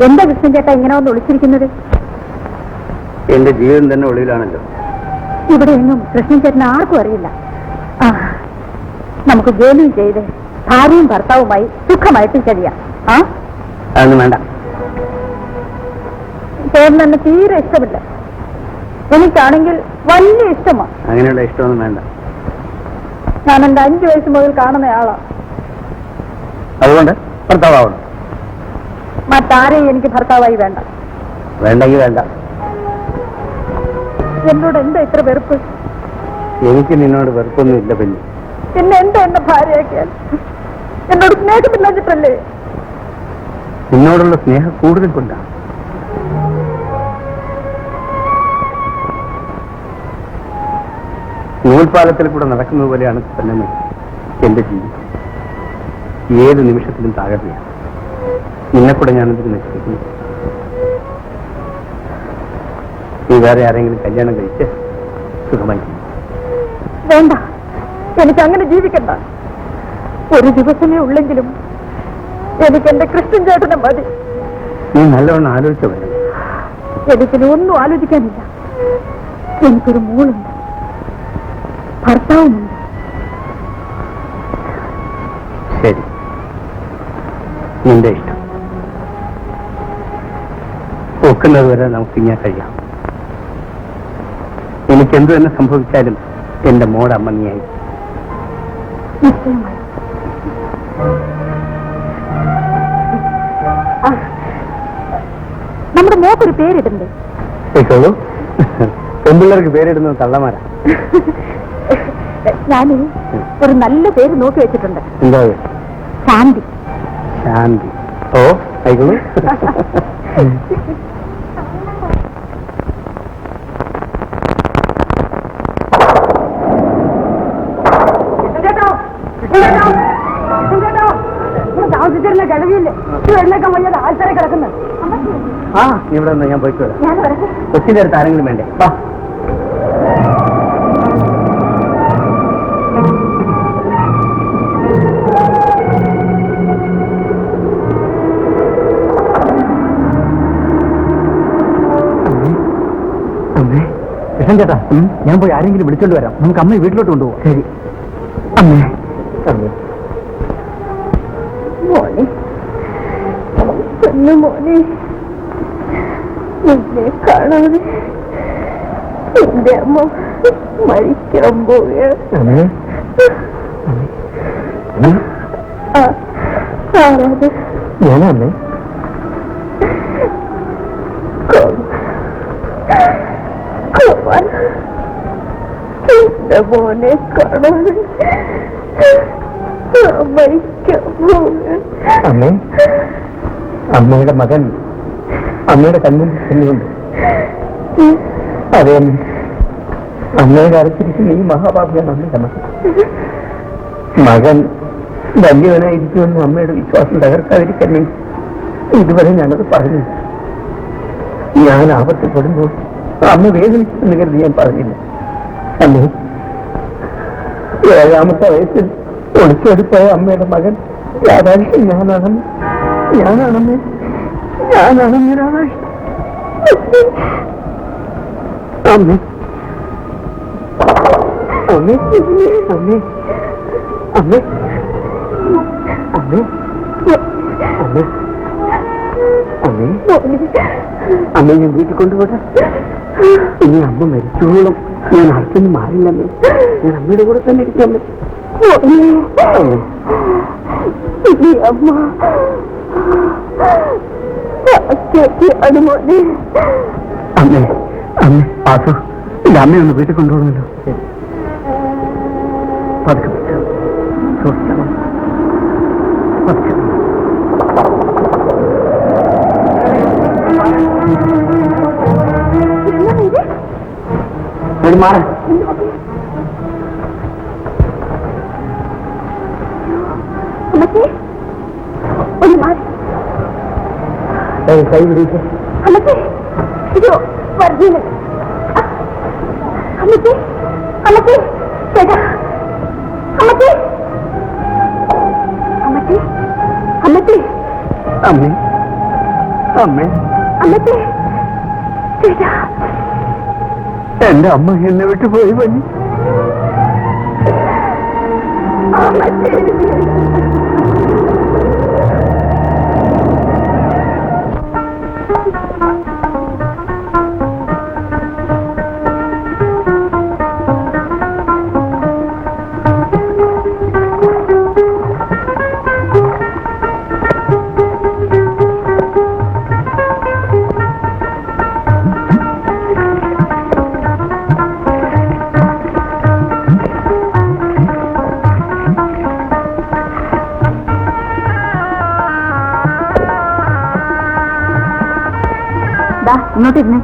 എന്താ കൃഷ്ണൻ ചേട്ടാ ഇങ്ങനെ ഒന്ന് ഒളിച്ചിരിക്കുന്നത്? എന്റെ ജീവിതം തന്നെ ഒളിവിലാണല്ലോ. ഇവിടെ എങ്ങും കൃഷ്ണൻ ചേട്ടന് ആർക്കും അറിയില്ല. നമുക്ക് ജോലിയും ചെയ്ത് ഭാര്യയും ഭർത്താവുമായി സുഖമായിട്ട് കഴിയാം. അതൊന്നും വേണ്ട. ചേട്ടൻ എന്നെ തീരെ ഇഷ്ടമില്ല. എനിക്കാണെങ്കിൽ വലിയ ഇഷ്ടമാണ്. അങ്ങനെയുള്ള ഇഷ്ടമൊന്നും വേണ്ട. ഞാൻ എന്റെ 5 വയസ്സ് മുതൽ കാണുന്നയാളാ. അതുകൊണ്ട് ഭർത്താവണം. മറ്റാരെയും എനിക്ക് ഭർത്താവായി വേണ്ട. വേണ്ടെങ്കിൽ വേണ്ട. എന്നോട് എന്താ ഇത്ര വെറുപ്പ്? എനിക്ക് നിന്നോട് വെറുപ്പൊന്നും ഇല്ല പെണ്ണി. പിന്നെ എന്താ എന്റെ ഭാര്യയാക്കിയാൽ? എന്നോട് സ്നേഹമില്ലാഞ്ഞിട്ടല്ലേ? നിന്നോടുള്ള സ്നേഹം കൂടുതൽ കൊണ്ടാണ്. നൂൽപാലത്തിൽ കൂടെ നടക്കുന്നത് പോലെയാണ് തന്നെ എന്റെ ജീവിതം. ഏത് നിമിഷത്തിലും താകർച്ചയാണ്. നിന്നെക്കൂടെ ഞാനെന്തിന് നശിപ്പിക്കുന്നു? നീ വേറെ ആരെങ്കിലും കല്യാണം കഴിച്ച് സുഖമായി. വേണ്ട, എനിക്ക് അങ്ങനെ ജീവിക്കണ്ട. ഒരു ദിവസമേ ഉള്ളെങ്കിലും എനിക്ക് എന്റെ കൃഷ്ണൻ ചേട്ടനെ മതി. നീ നല്ലവണ്ണം ആലോചിച്ച വേണം. എനിക്കിനി ഒന്നും ആലോചിക്കാനില്ല. എനിക്കൊരു മോളുണ്ട്, ഭർത്താവുമുണ്ട്. ശരി, നിന്റെ ഇഷ്ടം. ഒക്കുന്നത് വരെ നമുക്ക് ഇങ്ങനെ കഴിയാം. എനിക്കെന്തു തന്നെ സംഭവിച്ചാലും എന്റെ മോടെ അമ്മ നീയായി. നിശ്ചയമായി. നമ്മുടെ മോക്കൊരു പേരിടണ്ടേ? കേട്ടോളൂ, പെൺപിള്ളേർക്ക് പേരിടുന്നത് തള്ളമാരാ. ഞാൻ ഒരു നല്ല പേര് നോക്കി വെച്ചിട്ടുണ്ട്. എന്താ? ശാന്തി. ശാന്തി. ഓ ആയിക്കോളൂ. താമസിച്ചിരുന്ന കിഴവിയില്ലേ എഴുന്നേക്കാൻ വയ്യാതെ ആൾക്കാരെ കിടക്കുന്നത്. ആ ഇവിടെ നിന്ന് ഞാൻ പോയിക്കോളാം. ഞാൻ വരട്ടെ. കൊച്ചിന്റെ അടുത്ത് ആരെങ്കിലും വേണ്ടേ? വാ. കൃഷ്ണൻ ചേട്ടാ, ഞാൻ പോയി ആരെങ്കിലും വിളിച്ചോണ്ട് വരാം. നമുക്ക് അമ്മയെ വീട്ടിലോട്ട് കൊണ്ടുപോകാം. ശരി അമ്മേ. മോനെ, പൊന്നു മോനെ, നിന്നെ കാണാതെ എന്റെ എന്റെ അമ്മ മരിക്കാൻ പോവുകയാണ്. ഞാനമ്മേ എന്റെ മോനെ കാണാൻ മരിക്കാൻ പോവുകയാണ്. അമ്മേ, അമ്മയുടെ മകൻ അമ്മയുടെ കണ്ണിൽ തന്നെയുണ്ട്. അതെ അമ്മ, അമ്മയുടെ അരച്ചിരിക്കുന്ന ഈ മഹാഭാവിയാണ് അമ്മയുടെ മകൻ. മകൻ വലിയവനായിരിക്കുമെന്ന് അമ്മയുടെ വിശ്വാസം തകർക്കാതിരിക്കാൻ വേണ്ടി ഇതുവരെ ഞാനത് പറഞ്ഞു. ഞാൻ ആപത്തപ്പെടുമ്പോൾ അമ്മ വേദനിച്ചെന്ന് കരുതി ഞാൻ പറഞ്ഞില്ല. അമ്മേ, 7ാമത്തെ വയസ്സിൽ ഒളിച്ചോടിപ്പോയ അമ്മയുടെ മകൻ രാധാകൃഷ്ണൻ ഞാനാണെന്ന് രാധാകൃഷ്ണൻ. അമ്മേ, അമ്മേ, അമ്മേ, അമ്മേ, അമ്മേ, അമ്മേ, അമ്മേ, അമ്മേ, ഞാൻ വീട്ടിൽ കൊണ്ടുപോട്ടെ. ഇനി അമ്മ മരിച്ചോളും ഞാൻ അടുത്തൊന്നും മാറില്ലമ്മേ. ഞാൻ അമ്മയുടെ കൂടെ തന്നെ ഇരിക്കാൻ പറ്റും. അമ്മ അതുപോലെ അമ്മേ, അമ്മേ, പാസു, എന്റെ അമ്മയൊന്ന് വീട്ടിൽ കൊണ്ടുപോകണമല്ലോ. പതുക്കെ സൂക്ഷിക്കണം, പതുക്കെ. മാറാൻ ഒന്ന് മാറി കൈ പിടിച്ച് അമ്മച്ചി. അയ്യോ വർദ്ധീന അമ്മച്ചി, അമ്മച്ചി, ചേട്ടാ, അമ്മച്ചി, അമ്മച്ചി, അമ്മച്ചി, അമ്മേ, അമ്മേ, അമ്മച്ചി, ചേട്ടാ. എന്റെ അമ്മ എന്നെ വിട്ടു പോയി പഞ്ഞി. ഇങ്ങോട്ടിരുന്നേ,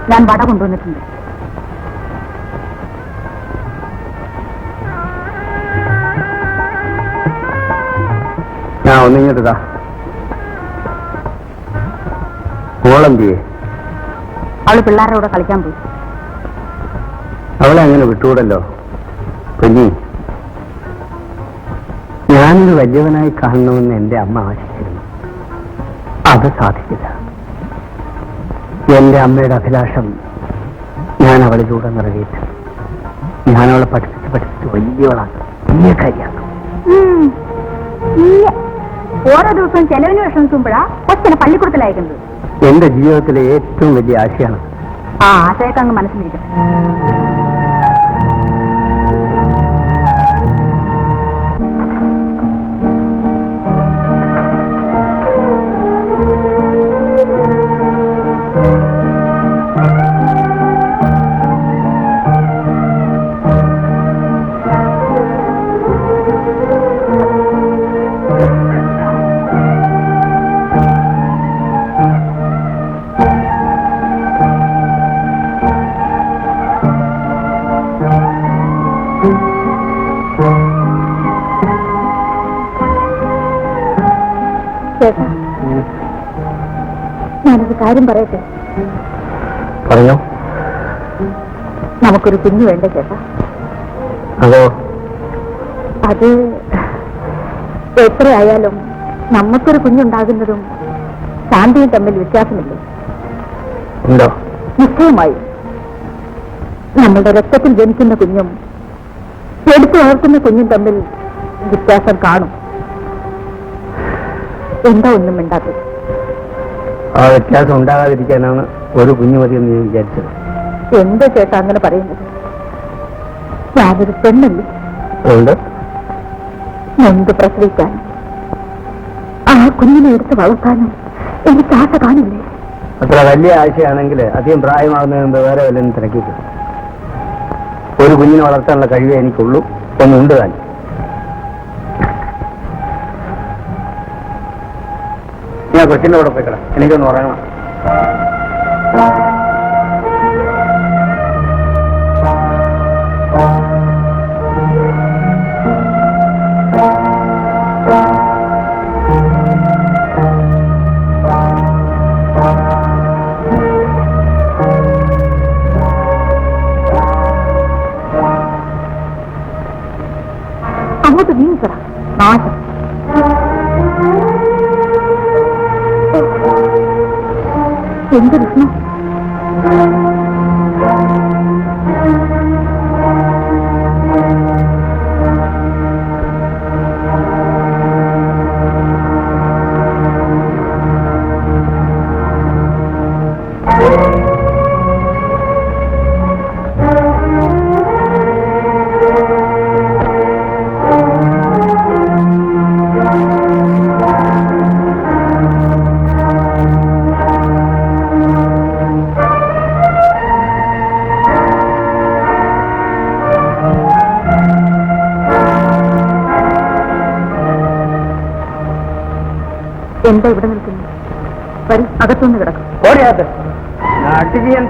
ഞാൻ വട കൊണ്ടുവന്നിട്ടുണ്ട്. ഞാൻ ഒന്നിങ്ങോട്ടാ. മോളെന്തിയെ? അവള് പിള്ളേരുടെ കൂടെ കളിക്കാൻ പോയി. അവളെ അങ്ങനെ വിട്ടുകൂടല്ലോ കുഞ്ഞി. ഞാനൊരു വലിയവനായി കാണണമെന്ന് എന്റെ അമ്മ ആശിച്ചിരുന്നു. അത് സാധിച്ചില്ല. എന്റെ അമ്മയുടെ അഭിലാഷം ഞാൻ അവളിലൂടെ നിറവേറ്റും. ഞാൻ അവളെ പഠിപ്പിച്ച് വലിയവളാക്കും, വലിയ കാര്യമാക്കും. ഓരോ ദിവസവും ചെലവിന് വിഷമിക്കുമ്പോഴാ കൊച്ചിനെ പള്ളിക്കൂടത്തിലയക്കുന്നത്. എന്റെ ജീവിതത്തിലെ ഏറ്റവും വലിയ ആശയാണ്. ആ ആശയൊക്കെ അങ്ങ് മനസ്സിലിരിക്കട്ടെ. ചേട്ടാ, ഞാനൊരു കാര്യം പറയട്ടെ. പറഞ്ഞോ. നമുക്കൊരു കുഞ്ഞു വേണ്ടേ ചേട്ടാ? അതോ? അത് എത്രയായാലും നമുക്കൊരു കുഞ്ഞുണ്ടാകുന്നതും ശാന്തിയും തമ്മിൽ വ്യത്യാസമില്ലേ? ഉണ്ടോ? നിശ്ചയമായി. നമ്മളുടെ രക്തത്തിൽ ജനിക്കുന്ന കുഞ്ഞും എടുത്തു വളർത്തുന്ന കുഞ്ഞും തമ്മിൽ വ്യത്യാസം കാണും. എന്താ ഒന്നും മിണ്ടാത്തത്? ആ വ്യത്യാസം ഉണ്ടാകാതിരിക്കാനാണ് ഒരു കുഞ്ഞു മതിയെന്ന് ഞാൻ വിചാരിച്ചത്. എന്താ ചേട്ടാ അങ്ങനെ പറയുന്നത്? ഞാനൊരു പെണ്ണല്ലേ, നൊന്ത് പ്രസവിക്കാനും ആ കുഞ്ഞിനെ എടുത്ത് വളർത്താനും എനിക്ക് ആശ കാണില്ലേ? അത്ര വലിയ ആശയാണെങ്കിൽ അധികം പ്രായമാകുന്നതിന് മുമ്പ് വേറെ വല്ലതും തിരക്കിക്കും. ഒരു കുഞ്ഞിനെ വളർത്താനുള്ള കഴിവേ എനിക്കുള്ളൂ, ഒന്നുണ്ട് താൻ. ഞാൻ കൊച്ചിൻ്റെ കൂടെ പോയിക്കടാ, എനിക്കൊന്ന് ഉറങ്ങണം. അങ്ങോട്ട് നീങ്ങിക്കട നാശം. എന്ത് വിഷ്ണു, എന്താ ഇവിടെ നിൽക്കുന്നു? വരി, അകത്തൊന്ന് കിടക്കും. ഓടിയാത്ത നാട്ടികൻ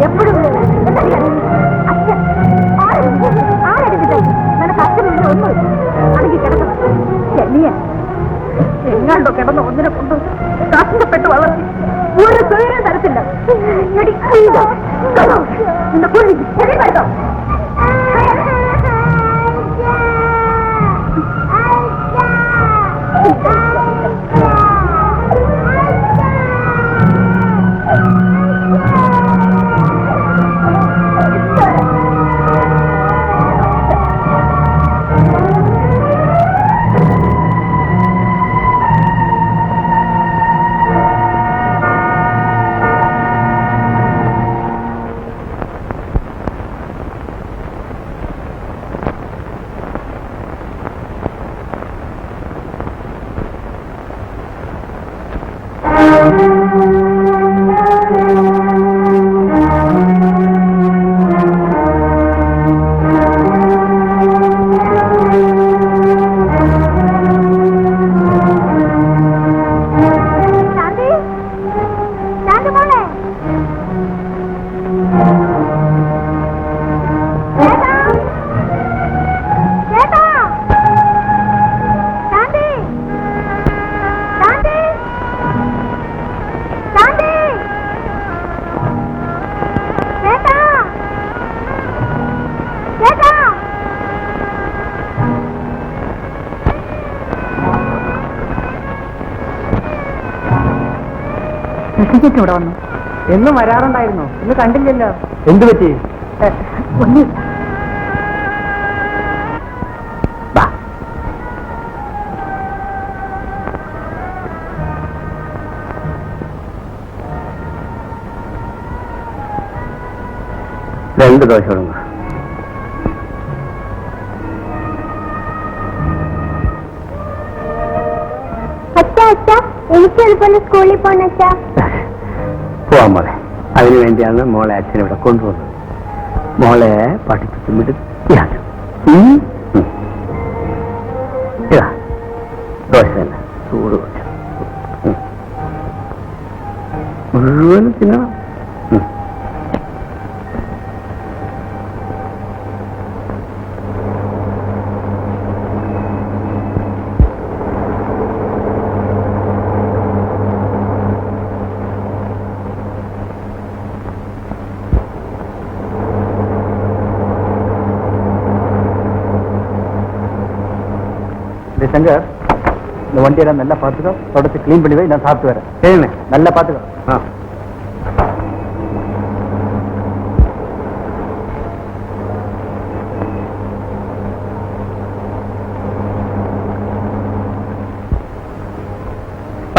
എപ്പോഴും നിനക്ക് അച്ഛനില്ല, ഒന്നും അടങ്ങി കിടക്കും. ചെന്നിയ എങ്ങാണ്ടോ കിടന്ന് ഒന്നിനെ കൊണ്ട് കഷ്ടപ്പെട്ട് വളർത്തി ഒരു സ്വയം തരത്തില്ല. നിന്റെ കുഴി ശരിയായിട്ടോ? ഇവിടെ വന്നു. എന്നും വരാറുണ്ടായിരുന്നു, ഇന്ന് കണ്ടില്ലല്ലോ. എന്തു പറ്റി? ഒന്നുമില്ല. രണ്ട് ദോശ കൊടുങ്ങ. എനിക്ക് എളുപ്പം സ്കൂളിൽ പോണച്ചാ. പോവാൻ മോളെ, അതിനു വേണ്ടിയാണ് മോളെ അച്ഛനെ ഇവിടെ കൊണ്ടുവന്നത്. മോളെ പഠിപ്പിച്ച് മിടുക്കിയാണ്. ദോശ തന്നെ, ചൂട് ദോശ മുഴുവനും തിന്നണം. சங்கர், இந்த வண்டியெல்லாம் நல்லா பார்த்துக்கோ, தொடச்சு கிளீன் பண்ணி வை, நான் சாப்பிட்டு வரேன். சரிண்ணே, நல்லா பார்த்துக்கோ. ஆ.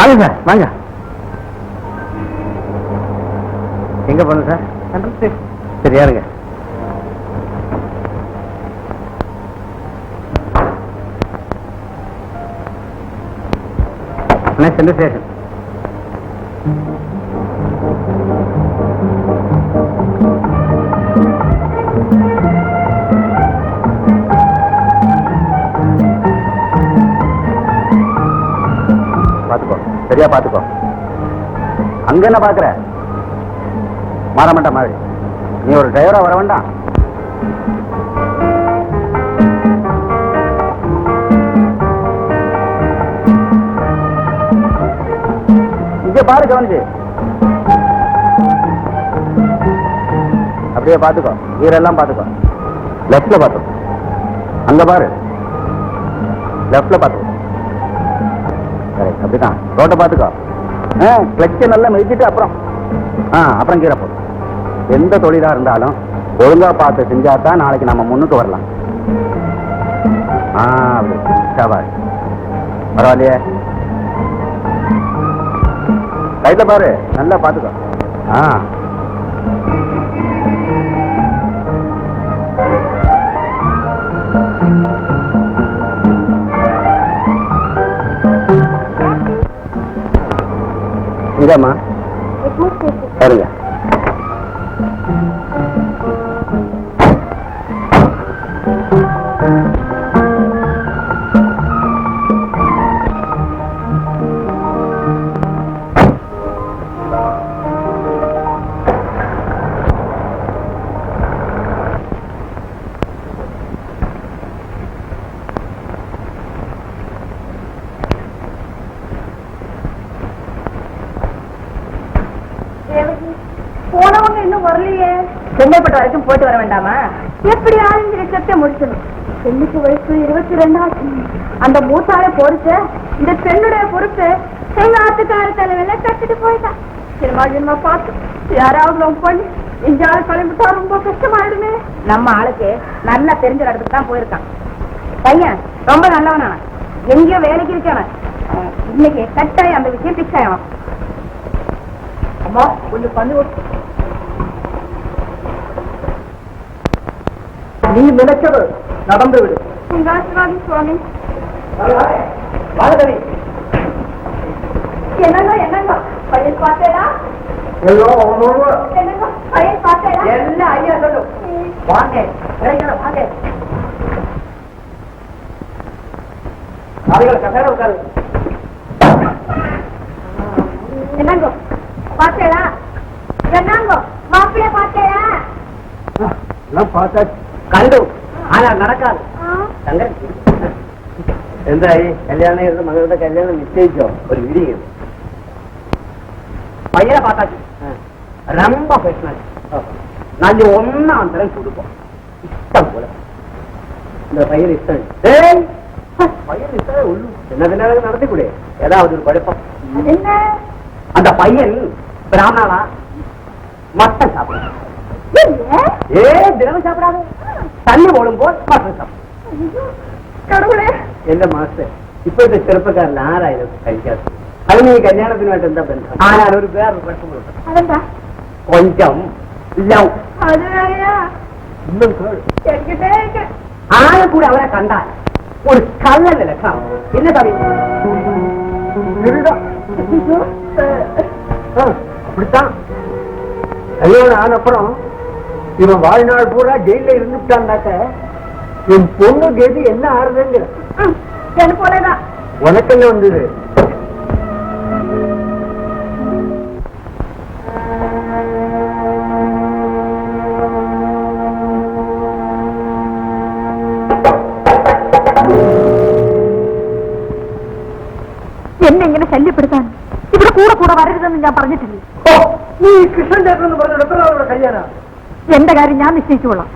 வாங்க சார் வாங்க. எங்க போகணும் சார்? சரி யாருங்க? Central station. பாத்துக்கோ, சரியா பாத்துக்கோ. அங்க என்ன பாக்குற? மாற மாட்டா மாதிரி நீ ஒரு டிரைவரா வர வேண்டாம். இங்க பாரு, கவனிச்சு அப்படியே பாத்துக்கோ. ஈரெல்லாம் பாத்துக்கோ. லெப்ட்ல பாத்துக்கோ. அங்க பாரு, லெப்ட்ல பாத்துக்கோ. அப்படிதான் ரோட்டை பாத்துக்கோ. கிளச்ச நல்லா மிதிச்சுட்டு அப்புறம் அப்புறம் கீரை போடும். எந்த தொழிலா இருந்தாலும் ஒழுங்கா பார்த்து செஞ்சாதான் நாளைக்கு நம்ம முன்னுக்கு வரலாம். அப்படி சாபாஷ். பரவாயில்லையே, கையில பாரு, நல்லா பாத்துக்கோ. இங்கம்மா சரிங்க. போனவங்க இன்னும் வரலையே. செங்கல்பட்டு வரைக்கும் போயிட்டு வர வேண்டாமா? எப்படி ஆரஞ்சு லட்சத்தை முடிச்சணும். பெண்ணுக்கு வயசு 22 ஆச்சு. அந்த மூத்தால பொறுத்து இந்த பெண்ணுடைய பொறுத்து எங்க ஆத்துக்கார தலைவில கட்டிட்டு போயிட்டான். சினிமா சினிமா பார்த்து யாராவது லவ் பண்ணி எங்கேயாவது கிளம்பிட்டா ரொம்ப கஷ்டமாயிடுமே. நம்ம ஆளுக்கு நல்லா தெரிஞ்ச இடத்துக்கு தான் போயிருக்கான். பையன் ரொம்ப நல்லவனா, எங்கேயோ வேலைக்கு இருக்கான. இன்னைக்கு கட்டாயம் அந்த விஷயம் பிக்ஸ் ஆகணும். அம்மா கொஞ்சம் பண்ணி நீ நினைச்சது நடந்து விடு. உங்க ஆசீர்வாதம் சுவாமி. என்னங்க என்னங்க பையன் பார்த்தேடா? என்னங்க பையன் பார்த்தேடா? எல்லாம் ஐயா சொல்லு. வாங்க வாங்க. உட்காரு. என்னங்கோ பார்த்தேடா? என்னங்கோ மாப்பிள்ளைய பார்த்தேடா? எல்லாம் பார்த்தாச்சு, கண்டு. ஆனா நடக்காது. എന്തായി? കല്യാണം ഇരുന്ന് മകളുടെ കല്യാണം നിശ്ചയിച്ചോ? ഒരു വീഡിയോ പയ്യനെ പാത്താച്ചു. ரொம்ப பேசினாச்சு. நல்ல ஒன்னாம் தரம் கொடுப்போம். இஷ்டம் போல இந்த பையன் இஷ்டம். பையன் இஷ்டம் உள்ளு என்ன நடத்திக்கூட ஏதாவது ஒரு குழப்பம். அந்த பையன் பிராமணா மட்டன் சாப்பிடும். தினமும் சாப்பிடாது. தண்ணி ஓடும் போல் மட்டன் சாப்பிடும். கடவுளே എന്റെ മാസ്റ്റർ ഇപ്പോഴത്തെ ചെറുപ്പക്കാരൻ ആരായാലും കഴിക്കാത്ത. അത് നീ കല്യാണത്തിനുമായിട്ട് എന്താ ബന്ധം? ആരാണ് ഒരു വേറൊരു പ്രശ്നം കൊഞ്ചം ലവ്. ആരെ കൂടെ അവരെ കണ്ടാൽ ഒരു കള്ളന്റെ ലക്ഷണം. என்ன தவி அப்படித்தான் கல்யாணம் ஆனப்புறம் இவன் வாழ்நாள் பூரா ஜெயில இருந்துட்டான்னாக்க என் பொண்ணு கேது என்ன ஆறுதுங்கிற போலதான் உனக்கு என்ன வந்தது? എന്നെ ഇങ്ങനെ ശല്യപ്പെടുത്താൻ ഇവിടെ കൂടെ കൂടെ വരരുതെന്ന് ഞാൻ പറഞ്ഞിട്ടില്ലേ? നീ കൃഷ്ണൻ ചേട്ടനെന്ന് പറഞ്ഞ എത്ര കല്യാണം? എന്റെ കാര്യം ഞാൻ നിശ്ചയിച്ചുകൊള്ളാം.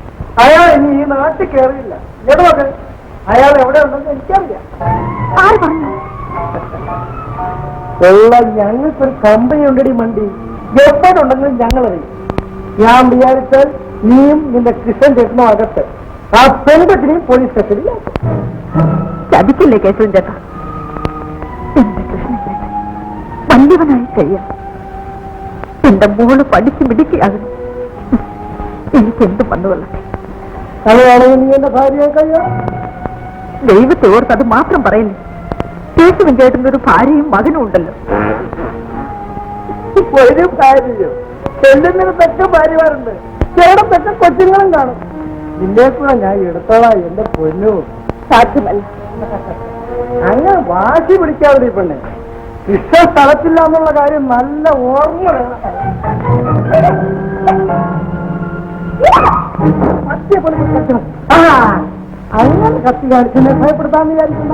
അയാൾ ഇനി ഈ നാട്ടിൽ കയറിയില്ല. എവിടെ അയാൾ എവിടെ ഉണ്ടെന്ന് എനിക്കറിയാം. ആര് പറഞ്ഞു? ഞങ്ങൾക്കൊരു കമ്പനി ഉണ്ടടി മണ്ടി. എപ്പോഴുണ്ടെങ്കിലും ഞങ്ങളറിയും. ഞാൻ വിചാരിച്ചാൽ നീയും നിന്റെ കൃഷ്ണൻ ചേട്ടനും അകത്ത് ആ പെൺകുട്ടിനെയും പോലീസ് സ്റ്റേഷനിൽ ചതിക്കില്ലേ കേശവൻ ചേട്ടാ? എന്റെ കൃഷ്ണൻ ചേട്ടൻ വലിയവനായി കഴിയാം. എന്റെ മോള് പഠിച്ചു മിടിക്കുകയാകും. എനിക്ക് എന്ത് വന്നുകൊള്ളട്ടെ. അങ്ങനെയാണെങ്കിൽ നീ എന്റെ ഭാര്യയെ കഴിയാം. ദൈവത്തെ ഓർത്ത് അത് മാത്രം പറയുന്നു. കേശവൻ ചേട്ടൻ്റെ ഒരു ഭാര്യയും മകനും ഉണ്ടല്ലോ. ഒരു ഭാര്യയോ? ചെല്ലുന്നതിന് പെറ്റ ഭാര്യമാരുണ്ട്, ചേട്ടൻ പെറ്റ കൊച്ചുങ്ങളും കാണും. നിന്നെ കൂടെ ഞാൻ എടുത്തോളാം എന്റെ പൊന്നു. സാധ്യമല്ല. അങ്ങനെ വാശി പിടിക്കാതെ പെണ്ണെ. ഇഷ്ട സ്ഥലത്തില്ല എന്നുള്ള കാര്യം നല്ല ഓർമ്മ വേണം. അങ്ങനെ കത്തി കാണിച്ചെന്നെ ഭയപ്പെടുത്താന്ന് വിചാരിക്കണ്ട.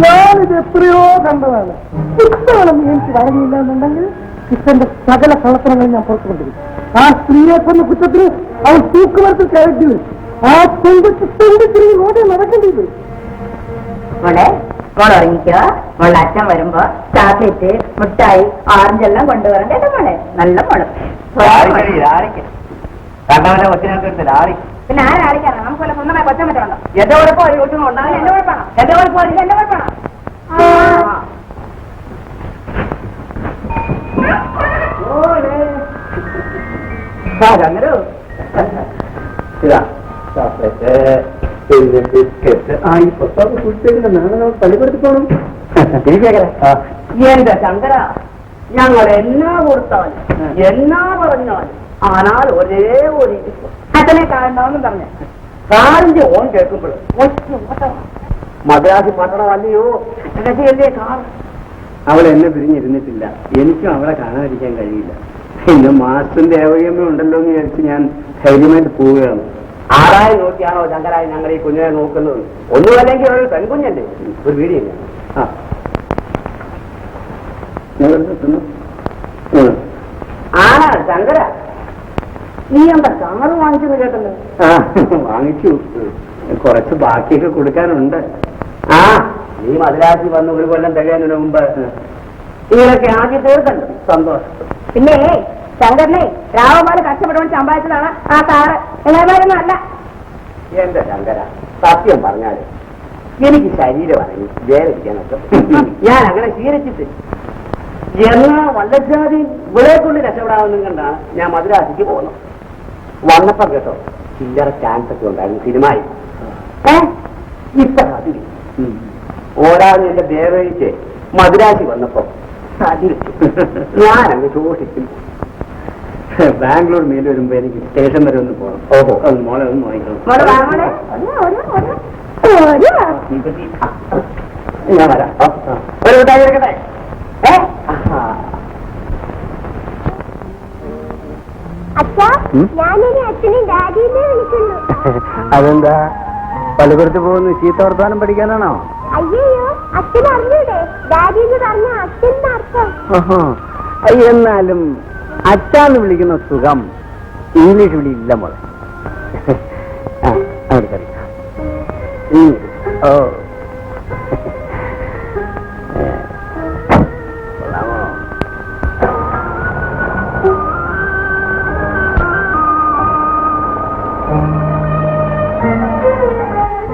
ഞാനിത് എത്രയോ കണ്ടതാണ്. ഇഷ്ടമാണ് എനിക്ക് വഴങ്ങിയില്ല എന്നുണ്ടെങ്കിൽ കൃഷ്ണന്റെ സകല പ്രവർത്തനങ്ങൾ ഞാൻ പുറത്തു കൊണ്ടിരിക്കും. ആ സ്ത്രീയെ കൊന്ന കുറ്റത്തിന് അവൻ തൂക്കുമരത്തിൽ കയറ്റി വരും. ആ ചെണ്ടിത്തിരി നോടെ നടക്കേണ്ടി വരും. മോളെ ഉറങ്ങിക്കോ. മോളെ അച്ഛൻ വരുമ്പോ ചോക്ലേറ്റ്, മുട്ടായി, ഓറഞ്ചെല്ലാം കൊണ്ടുവരണ്ട കേട്ടോ മോളെ. നല്ല മോള്. രണ്ടാമത്തെ കൊച്ചിനൊക്കെ പിന്നെ ആരാളിക്കാണ്? നമുക്ക് വല്ല സ്വന്തമായി കൊച്ചാൻ പറ്റുന്നുണ്ടോ? എന്റെ കുഴപ്പം ഒരു കൊച്ചുങ്ങളുണ്ടാകും. എന്റെ കുഴപ്പമാണോ? എന്റെ കുഴപ്പം എന്റെ കുഴപ്പമാണോ? പള്ളിപ്പെടുത്തി പോകണം. എന്റെ ശങ്കര, ഞങ്ങൾ എന്നാ കൊടുത്താലും എന്നാ പറഞ്ഞാലും ஆனால் ഒരേ ഒരു അച്ഛനെ കാണണമെന്നും പറഞ്ഞു കാറിന്റെ ഓൺ കേൾക്കുമ്പോൾ മദ്രാസി പട്ടണമല്ലയോ അല്ലേ കാർ. അവൾ എന്നെ പിരിഞ്ഞിരുന്നിട്ടില്ല. എനിക്കും അവളെ കാണാതിരിക്കാൻ കഴിയില്ല. പിന്നെ മാസ്റ്ററും ദേവകിയമ്മ ഉണ്ടല്ലോ എന്ന് വിചാരിച്ച് ഞാൻ ധൈര്യമായിട്ട് പോവുകയാണ്. ആരായി നോക്കിയാണോ ശങ്കരായി ഞങ്ങൾ ഈ കുഞ്ഞിനെ നോക്കുന്നത്? ഒന്നുമല്ലെങ്കിൽ ഒരു പെൺകുഞ്ഞല്ലേ. ഒരു വീടില്ല. ആ ഞങ്ങൾ നിൽക്കുന്നു. ആണാ ശങ്കര, നീ എന്താ കാറ് വാങ്ങിച്ചെന്ന് കേട്ടല്ലോ? ആ വാങ്ങിച്ചു. കുറച്ച് ബാക്കിയൊക്കെ കൊടുക്കാനുണ്ട്. ആ, നീ മദ്രാസിൽ വന്ന് ഒരു കൊല്ലം തികയുന്നതിന് മുമ്പ് ഇങ്ങനൊക്കെ ആക്കി തീർക്കണ്ടോ? സന്തോഷം. പിന്നെ ശങ്കരനെ രാമമാര് കഷ്ടപ്പെട്ടുകൊണ്ട് സമ്പാദിച്ചതാണ് ആ കാറ്. എല്ലാവരും അല്ല. എന്റെ ശങ്കര, സത്യം പറഞ്ഞാല് എനിക്ക് ശരീരം അനങ്ങി വേദനിക്കാനൊക്കെ ഞാൻ അങ്ങനെ ശീലിച്ചിട്ട് എന്നാ വല്ലജാതി ഇവിടെ കൊണ്ട് രക്ഷപ്പെടാമെന്നും കണ്ടാണ് ഞാൻ മദ്രാസിക്ക് പോകുന്നത്. വന്നപ്പോ കേട്ടോ ചില്ലറ ചാൻസ് ഒക്കെ ഉണ്ടായിരുന്നു സിനിമയിൽ. ഇപ്പൊ അതിൽ ഓടാതെ എന്റെ ദേവയിച്ച് മദ്രാസി വന്നപ്പോ അതിൽ ഞാനങ്ങ് ശോഷിച്ചു. ബാംഗ്ലൂർ മേലെ വരുമ്പോ എനിക്ക് സ്റ്റേഷൻ വരെ ഒന്ന് പോകണം. ഓഹോ, ഒന്ന് മോളെ ഒന്ന് വാങ്ങിക്കണം. ഞാൻ വരാം. ഒരു മിഠായി എടുക്കട്ടെ? അതെന്താ പള്ളിപ്പുറത്ത് പോകുന്നു? ചീത്ത വർത്താനം പഠിക്കാനാണോ? അയ്യോ, അച്ഛൻ അറിഞ്ഞൂടെ? ഡാഡി എന്ന് പറഞ്ഞ അച്ഛന്റെ അർത്ഥം. എന്നാലും അച്ഛാന്ന് വിളിക്കുന്ന സുഖം ഇംഗ്ലീഷ് വിളിയില്ല മോളെ. ഓ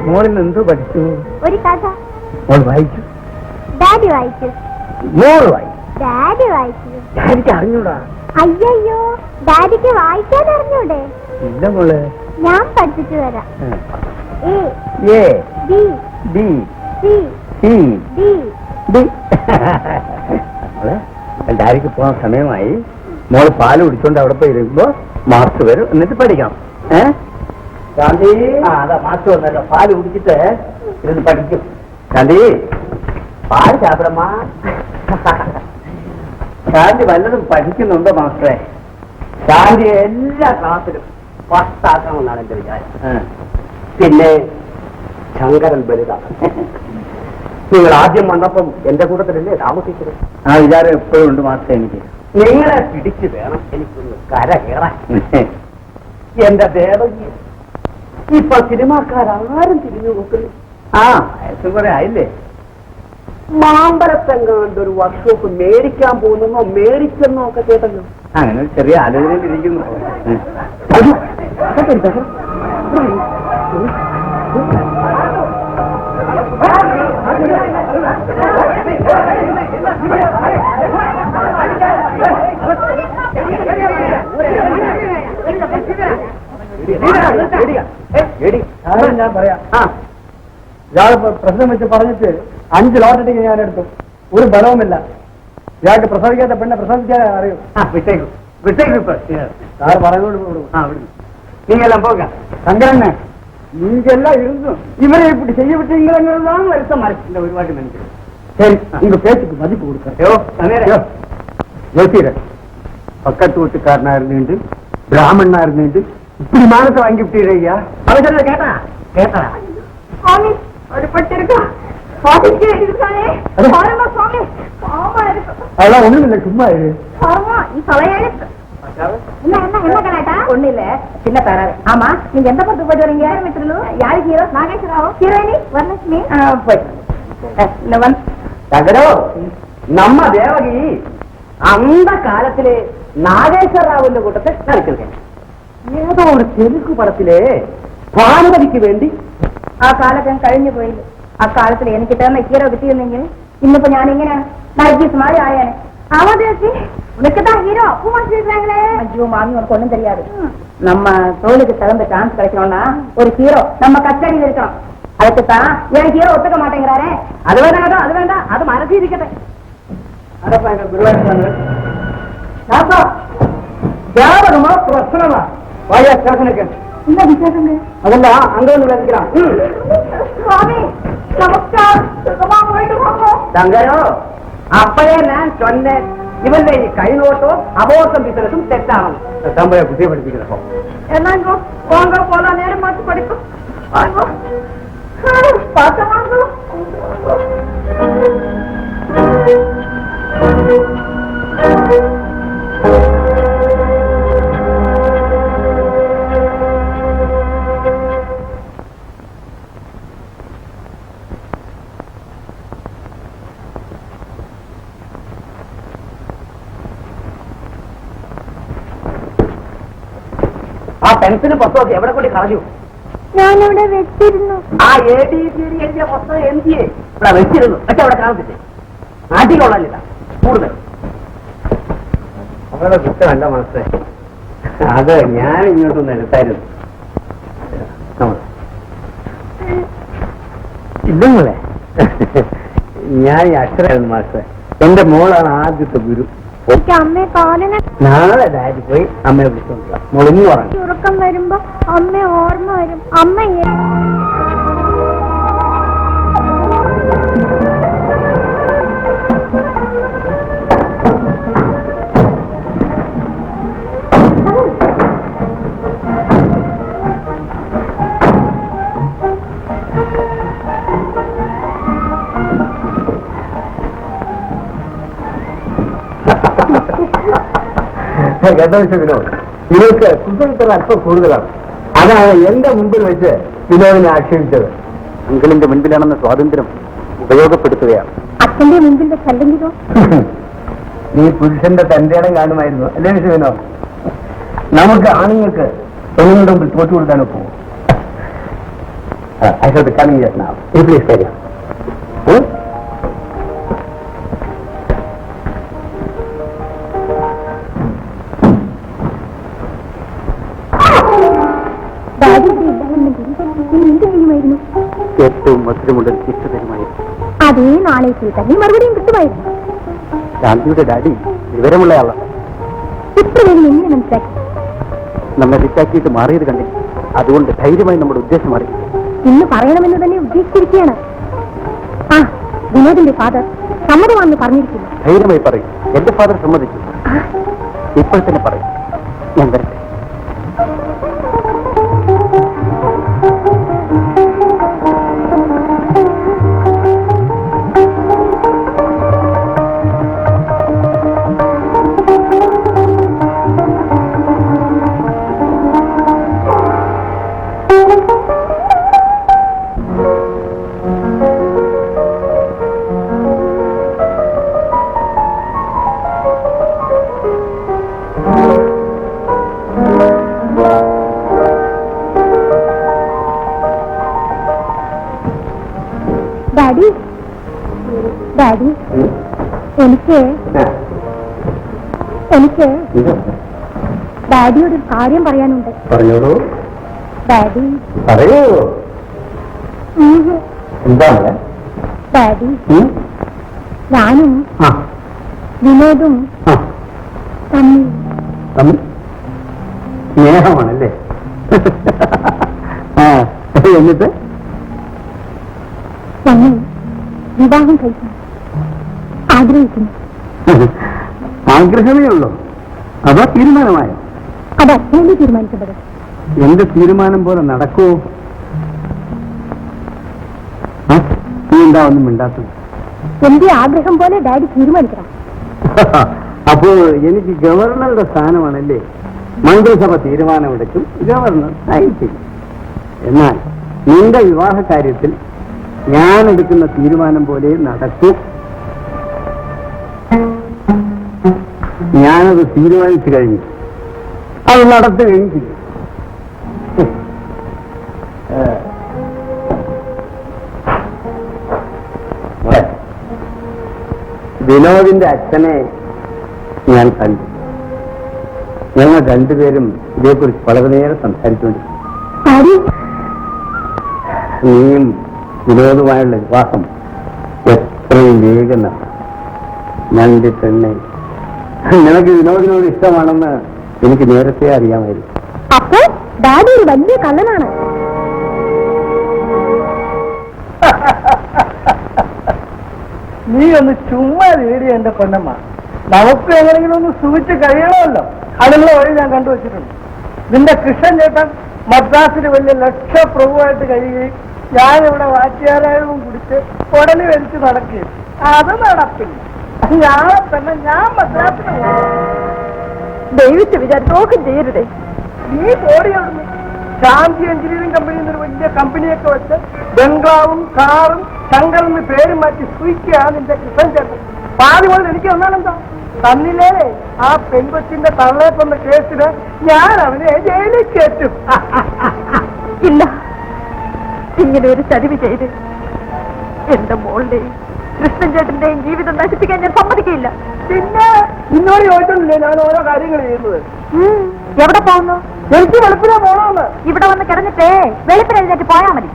മോളിൽ എന്തോ പഠിച്ചു? ഒരു കഥ. മോൾ വായിച്ചു? ഡാഡി വായിച്ചു. മോൾ വായിച്ചു? ഡാഡി വായിച്ചു. ഡാഡിക്ക് അറിഞ്ഞൂടാ? അയ്യോ, ഡാഡിക്ക് വായിക്കാൻ അറിഞ്ഞൂടെ? ഇല്ല മോളെ, ഞാൻ പഠിപ്പിച്ചു തരാം. A A B B C C D D. മോളെ, ഡാഡിക്ക് പോകാൻ സമയമായി. മോള് പാല് കുടിച്ചോണ്ട് അവിടെ പോയി ഇരുമ്പോ മാസ്റ്റർ വരും, എന്നിട്ട് പഠിക്കണം. ശാന്തി, അതാ മാസ്റ്റർ വന്നല്ലോ. പാല് കുടിച്ചിട്ട് ഇരുന്ന് പഠിക്കും. ശാന്തി, പാല് ചാപ്പിടമ്മ. ശാന്തി വല്ലതും പഠിക്കുന്നുണ്ടോ മാസ്റ്ററെ? ശാന്തി എല്ലാ ക്ലാസ്സിലും ഫസ്റ്റാക്കണമെന്നാണ് എന്റെ വിചാരം. പിന്നെ ശങ്കരൻ വലുതാണ്. നിങ്ങൾ ആദ്യം വന്നപ്പം എന്റെ കൂട്ടത്തിലല്ലേ താമസിച്ചത്? ആ വിചാരം എപ്പോഴും ഉണ്ട് മാസ്റ്റർ എനിക്ക്. നിങ്ങളെ പിടിച്ചു വേണം എനിക്കൊന്ന് കര കയറാൻ. എന്റെ ദേവകി ഇപ്പൊ സിനിമാക്കാരും തിരിഞ്ഞു നോക്കുന്നു. ആ വയസ്സും കുറെ ആയില്ലേ? മാമ്പലത്തെങ്ങാണ്ട് ഒരു വർക്ക്ഷോപ്പ് മേടിക്കാൻ പോകുന്നോ മേടിച്ചെന്നോ ഒക്കെ കേട്ടല്ലോ. അങ്ങനെ ഒരു ചെറിയ ആലോചനയിലിരിക്കുന്നു. ഞാൻ പറയാം. ഇയാൾ പ്രശ്നം വെച്ച് പറഞ്ഞിട്ട് 5 ലോട്ടറി ഞാൻ എടുത്തു. ഒരു ബലവുമില്ല. ഇയാൾക്ക് പ്രസവിക്കാത്ത പെണ്ണെ പ്രസവിക്കാൻ അറിയൂ. വിട്ടേക്കും വിട്ടേക്കും. ഇപ്പൊ സാർ പറഞ്ഞോണ്ട് നീങ്ങെല്ലാം പോക. ശങ്കരനെ நீங்கெல்லாம் இருந்தும் இவரை இப்படி செய்ய விட்டீங்கிறதான் வருத்தம் மறைச்சிருந்த ஒருபாடு நினைக்கிறேன். சரி, உங்க பேச்சுக்கு மதிப்பு கொடுக்கிறேன். யோசிக்கிற பக்கத்து வீட்டுக்காரனா இருந்துட்டு பிராமணனா இருந்துட்டு இப்படி மானத்தை வாங்கி விட்டீரையா? அவன் சொல்ல கேட்டா கேட்டா சுவாமி அடிபட்டு இருக்கா? அதெல்லாம் ஒண்ணும் இல்லை, சும்மா இரு. ஒண்ணு இல்ல, சின்ன பேராவே. ஆமா, நீங்க எந்த படத்துக்கு போயிட்டு வரீங்க? யாரு ஹீரோ? நாகேஸ்வராவோ? ஹீரோயினி வரலட்சுமி? தகரோ, நம்ம தேவகி அந்த காலத்திலே நாகேஸ்வரராவுன்ற கூட்டத்தை நடிச்சிருக்கேன். ஏதோ ஒரு தெலுங்கு படத்திலே பானுபதிக்கு வேண்டி ആ കാലത്ത് കഴിഞ്ഞു പോയില്ല. ആ കാലത്തിൽ എനിക്കിട്ട് ഹീറോ കിട്ടിയിരുന്നെങ്കിൽ ഇന്നിപ്പോ ഞാൻ ഇങ്ങനെ നർഗീസ് മാറി ആയാനെ. உனக்குதான் ஹீரோ பூமா சொல்றாங்களே. ஐயோ மாமி, உனக்கு ஒண்ணும் தெரியாது. நம்ம தோலுக்கு தகுந்த சான்ஸ் கிடைக்கணும்னா ஒரு ஹீரோ நம்ம கச்சேரியில் இருக்கணும். அதுக்குத்தான் என் ஹீரோ ஒத்துக்க மாட்டேங்கிறாரே. அது வேண்டாம், அது வேண்டாம், அது மனசு இருக்கட்டே. ஞாபகமா பிரச்சனமா வாயா ஸ்டேஷனுக்கு. என்ன விசேஷங்க? அதெல்லாம் அங்க வந்து நினைக்கிறான். சுவாமி நமஸ்கார். சுகமா போயிட்டு வாங்க. தங்கரோ, அப்பவே நான் சொன்னேன், இவன் கைநோட்டம் அபோசம் பிசினஸும் செட் ஆகணும். தம்பைய புத்தியப்படுத்திக்கிறோம். என்னங்கோ வாங்க போலாம், நேரம் மாற்றி படிக்கும். வாங்க பார்த்த வாங்க. ആ പെൻസിലും പുസ്തകമൊക്കെ എവിടെ കൂടി കളഞ്ഞു? ഞാനവിടെ വെച്ചിരുന്നു. ആ ABCD എഴുതിയ പുസ്തകം എന്തിയെ ഇവിടെ വെച്ചിരുന്നു. പക്ഷെ അവിടെ കാണത്തില്ലേ? നാട്ടിലുള്ളല്ല കൂടുതൽ. അവരുടെ കുറ്റമല്ല മനസ്സേ, അത് ഞാൻ ഇങ്ങോട്ടൊന്ന് എടുത്തായിരുന്നു. ഇല്ലെന്നല്ലേ? ഞാൻ ഈ അക്ഷരായിരുന്നു മാസ്റ്റർ. എന്റെ മോളാണ് ആദ്യത്തെ ഗുരു. എനിക്ക് അമ്മയെ കാണുന്ന നാളെ ഡാഡി പോയി അമ്മയെ വിളിച്ചോണ്ടില്ല. മോളിന്ന് പറഞ്ഞു ഉറക്കം വരുമ്പോ അമ്മ ഓർമ്മ വരും. അമ്മ കേട്ടോ വിനോദ്, നിങ്ങൾക്ക് സുഖത്തിൽ അല്പം കൂടുതലാണ്. അതാണ് എന്റെ മുമ്പിൽ വെച്ച് വിനോദിനെ ആക്ഷേപിച്ചത്. അങ്കിളിന്റെ മുൻപിലാണെന്ന സ്വാതന്ത്ര്യം ഉപയോഗപ്പെടുത്തുകയാണ്. അച്ഛന്റെ മുമ്പിൽ വെച്ചല്ലെങ്കിലോ? നീ പുരുഷന്റെ തന്റെ ഇടം കാണുമായിരുന്നു അല്ലേ മിസ് വിനോദ്? നമുക്ക് ആണുങ്ങൾക്ക് പെണ്ണുങ്ങളുടെ മുമ്പിൽ തോറ്റു കൊടുക്കാനോ പോകും. I shall be coming just now. You please carry on. ഏറ്റവും മധുരമുള്ള ശിക്ഷ തരുമായിരുന്നു. അതേ നാളേക്ക് തന്നെ മറുപടിയും കിട്ടുമായിരുന്നു. ഗാന്ധിയുടെ ഡാഡി വിവരമുള്ളയാളാണ്. ഇത്രയും എങ്ങനെ മനസ്സിലാക്കി? നമ്മെ റിച്ചാക്കിയിട്ട് മാറിയത് കണ്ടില്ല. അതുകൊണ്ട് ധൈര്യമായി നമ്മുടെ ഉദ്ദേശം അറിയില്ല. ഇന്ന് പറയണമെന്ന് തന്നെ ഉദ്ദേശിച്ചിരിക്കുകയാണ്. ആ, വിനോദിന്റെ ഫാദർ സമ്മതമാണെന്ന് പറഞ്ഞിരിക്കുന്നു. ധൈര്യമായി പറയും. എന്റെ ഫാദർ സമ്മതിച്ചു. ഇപ്പോൾ തന്നെ പറയും. ഞാൻ വരട്ടെ. ഡാഡി, എനിക്ക് എനിക്ക് ഡാഡിയോട് ഒരു കാര്യം പറയാനുണ്ട്. പറഞ്ഞോളൂ. ഡാഡി പറയൂ. എന്താണ് ഡാഡി? ഞാനും വിനോദും തമ്മിൽ സ്നേഹമാണല്ലേ? എന്നിട്ട് ഞങ്ങൾ വിവാഹം കഴിക്കാൻ ആഗ്രഹിക്കുന്നു. ആഗ്രഹമേ ഉള്ളൂ, അതോ തീരുമാനമായോ? അത് അച്ഛനെ തീരുമാനിക്കപ്പെടും. എന്റെ തീരുമാനം പോലെ നടക്കൂ. നീ എന്താ ഒന്നും മിണ്ടാത്തത്? എന്റെ ആഗ്രഹം പോലെ ഡാഡി തീരുമാനിക്കണം. അപ്പോ എനിക്ക് ഗവർണറുടെ സ്ഥാനമാണല്ലേ? മന്ത്രിസഭ തീരുമാനമെടുക്കും, ഗവർണർ സൈൻ ചെയ്യും. എന്നാൽ നിന്റെ വിവാഹ കാര്യത്തിൽ ഞാൻ എടുക്കുന്ന തീരുമാനം പോലെ നടക്കൂ. ഞാനത് തീരുമാനിച്ചു കഴിഞ്ഞു, അത് നടത്തുകയും ചെയ്യും. വിനോദിന്റെ അച്ഛനെ ഞാൻ കണ്ടു. ഞങ്ങൾ രണ്ടുപേരും ഇതേക്കുറിച്ച് വളരെ നേരം സംസാരിച്ചുകൊണ്ടിരുന്നു. നീയും വിനോദുമായുള്ള വിവാഹം എത്രയും വേഗം നടക്കും. ഞണ്ട് പെണ്ണെ, നിനക്ക് വിനോദിനോട് ഇഷ്ടമാണെന്ന് എനിക്ക് നേരത്തെ അറിയാമായിരുന്നു. അപ്പോ ഡാഡി ഒരു വലിയ കള്ളനാണ്. നീ ഒന്ന് ചുമ്മാ നേടി എന്റെ പൊന്നമ്മ. നമുക്ക് എങ്ങനെയെങ്കിലും ഒന്ന് സൂചിച്ച് കഴിയണമല്ലോ. അതിനുള്ള വഴി ഞാൻ കണ്ടുവച്ചിട്ടുണ്ട്. നിന്റെ കൃഷ്ണൻ ചേട്ടൻ മദ്രാസിൽ വലിയ ലക്ഷപ്രഭുവായിട്ട് കഴിയുകയും ഞാനിവിടെ വാറ്റുകാരായവും കുടിച്ച് ഉടനെ വലിച്ച് നടക്കുകയും അത് നടപ്പില്ല. ഞാളെ തന്നെ ഞാൻ മദ്രാസിന് ദൈവത്തെ വിചാരിച്ചോക്കും ചെയ്യരുതേ. നീ ഓടിയാടുന്നു. ശാന്തി എഞ്ചിനീയറിംഗ് കമ്പനിയിൽ നിന്ന് ഒരു വലിയ കമ്പനിയൊക്കെ വെച്ച് ബംഗ്ലാവും കാറും ശങ്കറിന് പേര് മാറ്റി സൂയിക്കുകയാണ് നിന്റെ കൃഷ്ണൻ ചേട്ടൻ. പാതി പോലെ എനിക്ക് ഒന്നാണെന്താ തന്നില്ലേ ആ പെൺകൊച്ചിന്റെ തള്ളേക്കൊന്ന കേസിന് ഞാൻ അവനെ ജയിലിൽ കയറ്റും. ഇല്ല, ഇങ്ങനെ ഒരു ചതിവ് ചെയ്ത് എന്റെ മോളുടെയും കൃഷ്ണൻ ചേട്ടന്റെയും ജീവിതം നശിപ്പിക്കാൻ ഞാൻ സമ്മതിക്കില്ല. പിന്നെ ഇന്നോട് ചോദിച്ചിട്ടില്ലേ ഞാൻ ഓരോ കാര്യങ്ങൾ ചെയ്യുന്നത്? എവിടെ പോകുന്നു? എനിക്ക് വെളുപ്പിനെ പോണമെന്ന്. ഇവിടെ വന്ന് കിടന്നിട്ടേ വെളുപ്പിന് എഴുന്നേറ്റ് പോയാ മതി.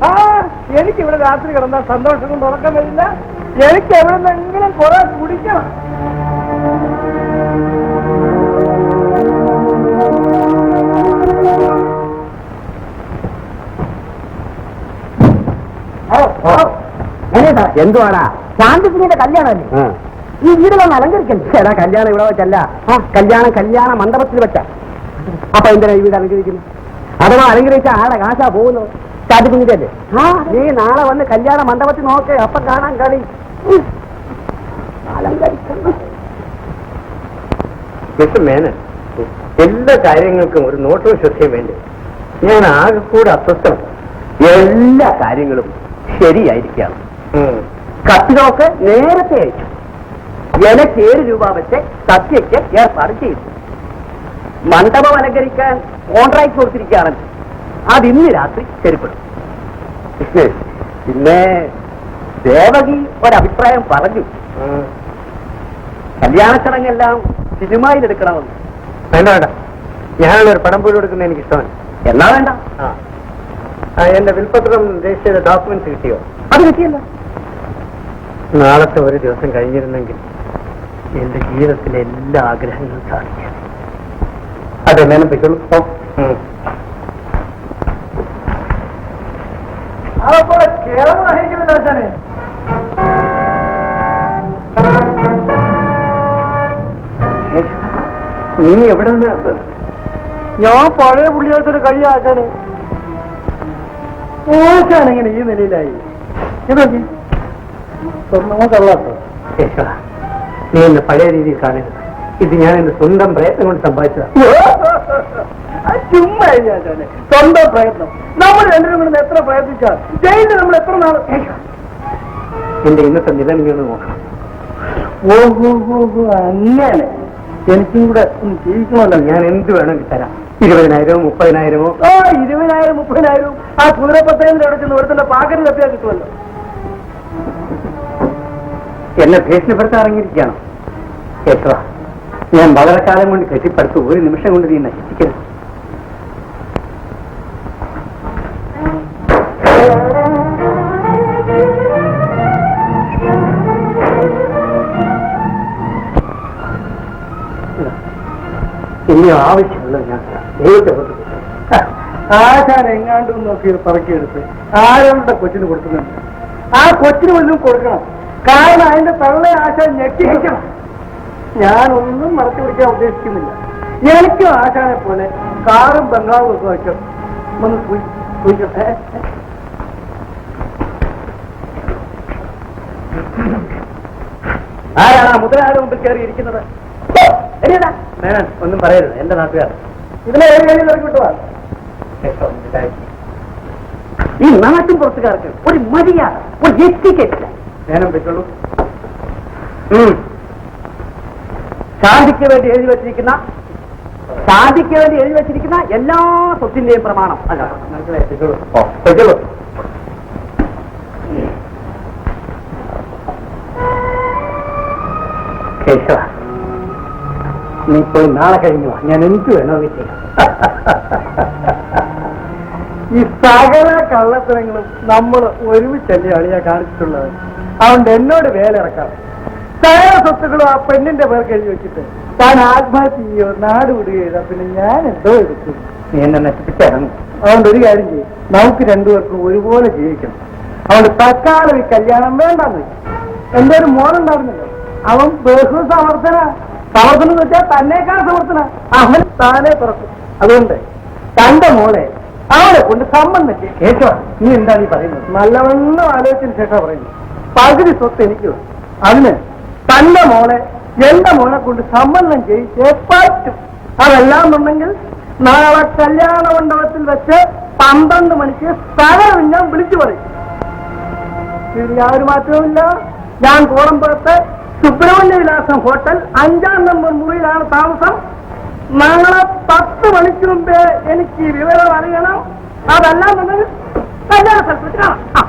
എനിക്ക് ഇവിടെ രാത്രി കിടന്നാൽ സന്തോഷം കൊണ്ട് ഉറക്കം വരില്ല. എനിക്ക് എവിടെ നിന്നെങ്കിലും കുറെ കുടിക്കണം. എന്തുവാടാ? ശാന്തിസിന്റെ കല്യാണമല്ലേ? ഈ വീടുകളൊന്ന് അലങ്കരിക്കണ്ടേ? ചേടാ, കല്യാണം ഇവിടെ വെച്ചല്ല, കല്യാണ മണ്ഡപത്തിൽ വെച്ച. അപ്പൊ എന്തിനാ ഈ വീട് അലങ്കരിക്കുന്നു? അഥവാ അലങ്കരിച്ച ആടെ കാശാ പോകുന്നത്. ശാന്തിസിന്റെ അല്ലേ? നീ നാളെ വന്ന് കല്യാണ മണ്ഡപത്തിൽ നോക്ക്, അപ്പൊ കാണാൻ കളി. മിസ്റ്റർ മേനൻ, എല്ലാ കാര്യങ്ങൾക്കും ഒരു നോട്ടവും ശ്രദ്ധയും വേണ്ടി. ഞാൻ ആകെ കൂടെ അസ്വസ്ഥമാണ്. എല്ലാ കാര്യങ്ങളും ശരിയായിരിക്കാം. കത്തിനോക്ക് നേരത്തെ അയച്ചു. എനിക്ക് 7 രൂപ വെച്ച് സത്യയ്ക്ക് ഏർപ്പാട് ചെയ്തു. മണ്ഡപം അലങ്കരിക്കാൻ കോൺട്രാക്ട് കൊടുത്തിരിക്കുകയാണെന്ന് അത് ഇന്ന് രാത്രി ശരിപ്പെടും. പിന്നെ ദേവകി ഒരഭിപ്രായം പറഞ്ഞു, കല്യാണ ചടങ്ങെല്ലാം സിനിമയിലെടുക്കണമെന്ന്. വേണ്ട വേണ്ട, ഞാനൊരു പടം പോലും എടുക്കുന്ന എനിക്ക് ഇഷ്ടമാണ്. എന്നാ വേണ്ട. എന്റെ വിൽപത്രം രജിസ്റ്റർ ചെയ്ത ഡോക്യുമെന്റ്സ് കിട്ടിയോ? അത് കിട്ടിയല്ലോ. നാളത്തെ ഒരു ദിവസം കഴിഞ്ഞിരുന്നെങ്കിൽ എന്റെ ജീവിതത്തിലെ എല്ലാ ആഗ്രഹങ്ങളും സാധിക്കാം. അതെല്ലാം പറ്റുള്ളൂ. കേരളം വഹിക്കുന്നത് ദർശനെ നീ എവിടെ നിന്ന്? ഞാൻ പഴയ പുള്ളിയായിട്ടൊരു കഴിയാക്കാന് ഓച്ചാണ് ഇങ്ങനെ ഈ നിലയിലായി. ഇതൊക്കെ സ്വർണ്ണമൊക്കെള്ളാട്ടോ. നീ എന്നെ പഴയ രീതിയിൽ കാണരുത്. ഇത് ഞാൻ എന്റെ സ്വന്തം പ്രയത്നം കൊണ്ട് സമ്പാദിച്ചതാണ്. ചുമ്മാ സ്വന്തം പ്രയത്നം. നമ്മൾ രണ്ടിനും കൂടെ എത്ര പ്രയത്നിച്ചാൽ ജയിലിൽ നമ്മൾ എത്ര നാൾ. എന്റെ ഇന്നത്തെ നില നീ ഒന്ന് നോക്കണം. ഓഹോ അങ്ങനെ എനിക്കും കൂടെ ജീവിക്കണമല്ലോ. ഞാൻ എന്ത് വേണമെങ്കിൽ തരാം. 20,000 30,000. 20,000 30,000 ആ കുതിരപ്പത്തേന്റെ അവിടെ ചെന്ന് ഒരുത്തന്റെ പാക്കറ്റ് തപ്പിയാൽ കിട്ടുമല്ലോ. എന്നെ ഭീഷണിപ്പെടുത്താൻ ഇറങ്ങിയിരിക്കുകയാണ്. എത്ര ഞാൻ വളരെ കാലം കൊണ്ട് കെട്ടിപ്പടുത്ത് ഒരു നിമിഷം കൊണ്ട് നീ നശിപ്പിക്കരുത്. ഇനി ആവശ്യമുള്ളത് ഞാൻ ദൈവത്തെ ആശാൻ എങ്ങാണ്ടും നോക്കി പറക്കിയെടുത്ത് ആരുടെ കൊച്ചിന് കൊടുക്കുന്നുണ്ട്. ആ കൊച്ചിന് വല്ലതും കൊടുക്കണം. കാരണം അതിന്റെ തള്ളെ ആശാൻ ഞെട്ടിക്കണം. ഞാനൊന്നും മറച്ചു പിടിക്കാൻ ഉദ്ദേശിക്കുന്നില്ല. എനിക്കും ആശാനെ പോലെ കാറും ബംഗ്ലാവും ഒക്കെ വെച്ചോ ഒന്ന് സൂചിക്കട്ടെ. ആരാണ് ആ മുതലാളിയുടെ മുമ്പിൽ കയറിയിരിക്കുന്നത്? ഒന്നും പറയരുത്, എന്റെ നാട്ടുകാർ. ഇതിലെ കിട്ടുവാ. ഈ നാട്ടിൻ പുറത്തുകാർക്ക് ഒരു മര്യാദ, ഒരു എത്തിക്കേറ്റില്ല. നേരം പറ്റുള്ളൂ. ശാന്തിക്ക് വേണ്ടി എഴുതി വെച്ചിരിക്കുന്ന എല്ലാ സ്വത്തിന്റെയും പ്രമാണം അല്ല. കേശവ, നീ പോയി നാളെ കഴിഞ്ഞു ഞാൻ എനിക്ക് വേണമെങ്കിൽ ചെയ്യാം. ഈ സകല കള്ളത്തരങ്ങളും നമ്മൾ ഒരുമിച്ചല്ലാണ് ഞാൻ കാണിച്ചിട്ടുള്ളത്. അതുകൊണ്ട് എന്നോട് വേലിറക്കാം. സകല സ്വത്തുക്കളും ആ പെണ്ണിന്റെ പേർക്ക് എഴുതി വെച്ചിട്ട് താൻ ആത്മഹത്യ ചെയ്യോ നാട് വിടുകയോ പിന്നെ ഞാൻ എന്തോ എടുക്കും. നീ എന്നെ നശിപ്പിച്ചിറങ്ങും. അതുകൊണ്ട് ഒരു കാര്യം ചെയ്യും, നമുക്ക് രണ്ടുപേർക്കും ഒരുപോലെ ജീവിക്കണം. അതുകൊണ്ട് തൽക്കാലം ഈ കല്യാണം വേണ്ടെന്ന് വെച്ചു. എന്റെ ഒരു മോനുണ്ടായിരുന്നല്ലോ, അവൻ ബഹു സമർത്ഥനം എന്ന് വെച്ചാൽ തന്നേക്കാൾ സമർത്ഥന. അവൻ താനെ തുറക്കും. അതുകൊണ്ട് തന്റെ മോളെ അവളെ കൊണ്ട് സംബന്ധം ചെയ്യും. കേട്ടോ, നീ എന്താ നീ പറയുന്നത്? നല്ലവണ്ണം ആലോചിച്ചതിന് ശേഷം പറയുന്നു. പകുതി സ്വത്ത് എനിക്ക് അതിന് തന്റെ മോളെ എന്റെ മോളെ കൊണ്ട് സംബന്ധം ചെയ്യിച്ചേ പറ്റും. അതല്ലാന്നുണ്ടെങ്കിൽ നാളെ കല്യാണ മണ്ഡപത്തിൽ വെച്ച് 12 മണിക്ക് സ്ഥലം ഞാൻ വിളിച്ചു പറയും. ഇതിൽ യാതൊരു മാറ്റവുമില്ല. ഞാൻ കോളമ്പുറത്ത് സുബ്രഹ്മണ്യ വിലാസം ഹോട്ടൽ 5ാം നമ്പർ മുറിയിലാണ് താമസം. നാളെ 10 മണിക്ക് മുമ്പേ എനിക്ക് വിവരം അറിയണം. അതല്ലാന്നുണ്ടെങ്കിൽ കല്യാണ സ്ഥലത്ത് കാണാം.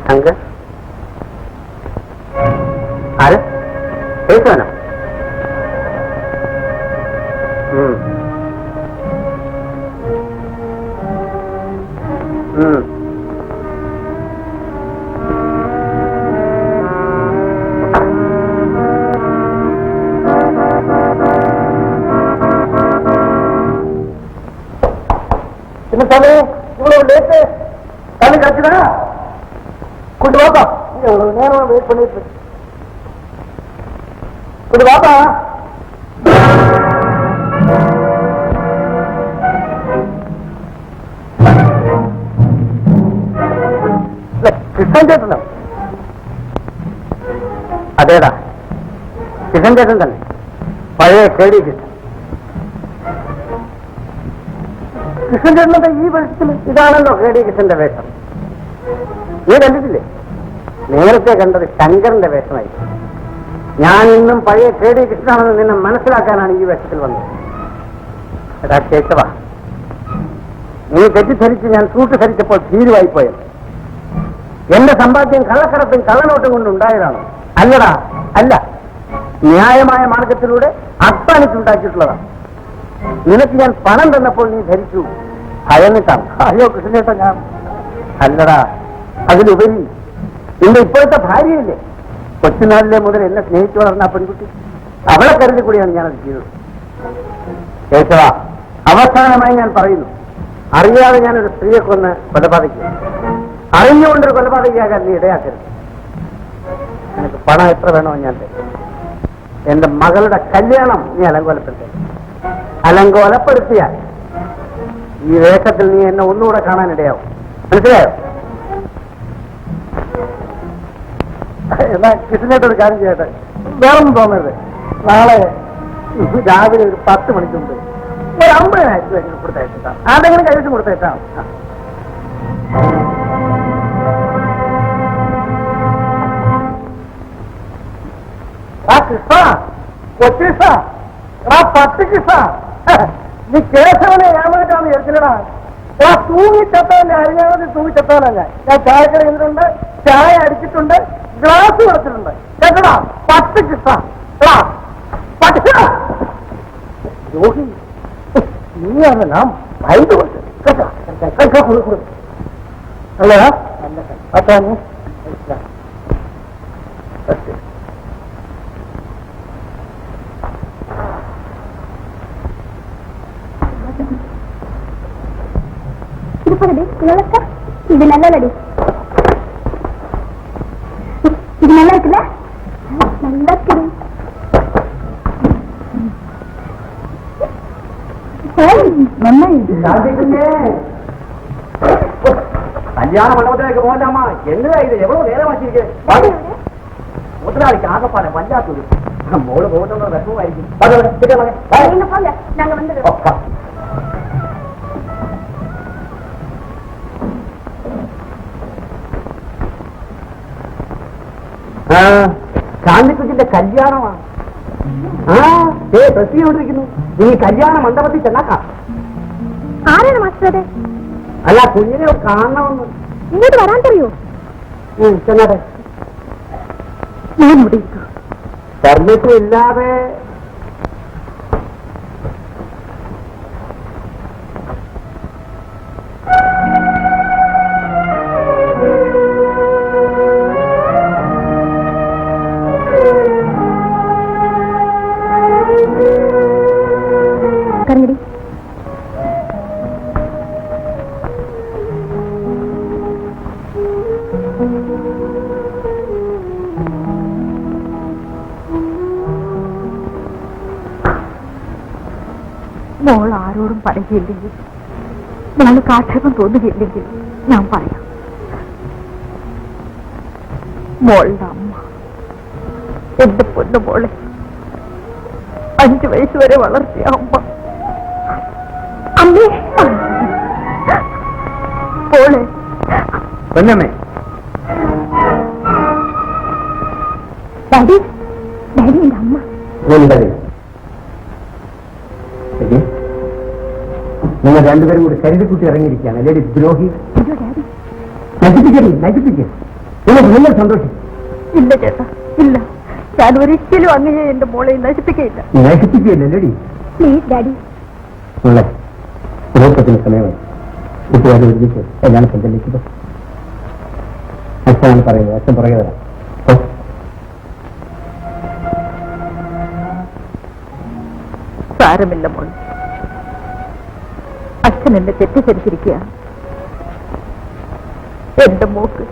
ശങ്കർ ആര് കേൾക്കാനോ പിന്നെ തലേ இவ்வளவு லேட்டு தண்ணி கட்டுதா கொண்டு வாப்பா எவ்வளவு நேரம் வெயிட் பண்ணிட்டு இருக்கு கொண்டு வாப்பா കിഷൻ ചേട്ടനോ അതേടാ കിഷൻ ചേട്ടൻ തന്നെ പഴയ കേടി കിഷൻ കിഷൻ ചേട്ടന്റെ ഈ വേഷത്തിൽ ഇതാണല്ലോ കേടി കിഷന്റെ വേഷം നീ കണ്ടിട്ടില്ലേ നേരത്തെ കണ്ടത് ശങ്കറിന്റെ വേഷമായി ഞാൻ ഇന്നും പഴയ കേടി കൃഷ്ണനാണെന്ന് നിന്നെ മനസ്സിലാക്കാനാണ് ഈ വേഷത്തിൽ വന്നത് എടാ കേശവ നീ തെറ്റിദ്ധരിച്ച് ഞാൻ കൂട്ടുധരിച്ചപ്പോൾ ഭീരുവായിപ്പോയത് എന്റെ സമ്പാദ്യം കള്ളക്കടത്തും കള്ളനോട്ടും കൊണ്ടുണ്ടായതാണോ അല്ലടാ അല്ല ന്യായമായ മാർഗത്തിലൂടെ അധ്വാനിച്ചുണ്ടാക്കിയിട്ടുള്ളതാണ് നിനക്ക് ഞാൻ പണം തന്നപ്പോൾ നീ ധരിച്ചു ഭയന്നിട്ടാണ് അയ്യോ കൃഷ്ണേട്ട ഞാൻ അല്ലടാ അതിലുപരി നിന്റെ ഇപ്പോഴത്തെ ഭാര്യയില്ലേ കൊച്ചുനാളിലെ മുതൽ എന്നെ സ്നേഹിച്ചു വളർന്ന ആ പെൺകുട്ടി അവളെ കരുതി കൂടിയാണ് ഞാനത് ചെയ്തത് കേശവ അവസാനമായി ഞാൻ പറയുന്നു അറിയാതെ ഞാനൊരു സ്ത്രീയെ കൊന്ന് കൊലപാതകം അറിഞ്ഞുകൊണ്ടൊരു കൊലപാതകയാകാൻ നീ ഇടയാക്കരുത് എനിക്ക് പണം എത്ര വേണോ ഞാൻ തരും എന്റെ മകളുടെ കല്യാണം നീ അലങ്കോലപ്പെടുത്തിയാൽ ഈ വേഷത്തിൽ നീ എന്നെ ഒന്നുകൂടെ കാണാനിടയാവും മനസ്സിലായോ എന്നാ കിഷനേട്ടൊരു കാര്യം ചെയ്യട്ടെ വേറൊന്നും തോന്നരുത് നാളെ രാവിലെ ഒരു 10 മണിക്ക് മുമ്പ് ഒരു 50,000 കൊടുത്തയച്ചിട്ടാ അതെങ്ങനെ കഴിച്ചു കൊടുത്തേച്ചാ കൃഷ്ണ കൊച്ചിസ 10 കിസ നീ കേശവനെ ഏമാറ്റാന്ന് വിചാരിച്ചില്ലടാ തൂങ്ങിച്ചത്തവന്റെ അരിഞ്ഞാമതി തൂങ്ങിച്ചത്തവനല്ല ഞാൻ ചായക്കട ഇരുന്നിട്ടുണ്ട് ചായ അടിച്ചിട്ടുണ്ട് ഗ്ലാസ് കൊടുത്തിട്ടുണ്ട് കേട്ടടാ 10 കിസ രോഗി നീയാണ് നാം വൈദ്യ കൊടുത്തത് അല്ല അച്ഛാ இது நல்லடி இது நல்லா இருக்குல்ல நல்லா இருக்குது கல்யாண மண்டபத்திற்கு போகலாமா என்ன இது எவ்வளவு நேரம் வச்சிருக்கு முதலாளிக்கு ஆகப்பான பஞ்சாயத்து மோடு போகணும் விஷமாயிருக்கும் நாங்க வந்து ശാന്തിക്കുട്ടിന്റെ കല്യാണമാണ് പ്രസിക്കൊണ്ടിരിക്കുന്നു നീ കല്യാണ മണ്ഡപത്തിൽ ചെന്നാക്കാം ആരാണ് മാസ്റ്റർ അല്ല കുഞ്ഞിനെ കാണണമെന്ന് ഇങ്ങോട്ട് വരാൻ പറയൂ ചെന്നാട്ടെ പെർമിഷൻ ഇല്ലാതെ കരഞ്ഞടി മോൾ ആരോടും പറയുകയില്ലെങ്കിൽ ഞങ്ങൾക്ക് ആക്ഷേപം തോന്നുകയില്ലെങ്കിൽ ഞാൻ പറയാം മോളുടെ അമ്മ എന്റെ പൊന്നു മോളെ 5 വയസ്സ് വരെ വളർത്തിയ അമ്മ അമ്മേ മോളെ പൊന്നമ്മേ ഡാഡി ഡാഡി എന്റെ അമ്മ നിങ്ങൾ രണ്ടുപേരും കൂടി കരുതിക്കുട്ടി ഇറങ്ങിയിരിക്കുകയാണ് ലേഡി ദ്രോഹി ഡാഡി നശിപ്പിക്കുക നിങ്ങൾക്ക് നിങ്ങൾ സന്തോഷിക്കും. ഇല്ല ചേട്ടാ, ഇല്ല. ഞാൻ ഒരിക്കലും അങ്ങയെ എന്റെ മോളെ നശിപ്പിക്കയില്ല. നശിപ്പിക്കുകയല്ലേടി പ്ലീസ് ഡാഡി. മോളെ, മുഹൂർത്തത്തിന് സമയമായി. കുട്ടികാരെ ഒരുമിച്ച് എല്ലാം ചെല്ലിച്ചത്. അച്ഛനാണ് പറയുന്നത്. അച്ഛൻ പുറകെ വരാം. സാരമില്ല മോൾ. അച്ഛൻ എന്നെ തെറ്റിദ്ധരിച്ചിരിക്കുകയാണ്. എന്റെ മോക്ക്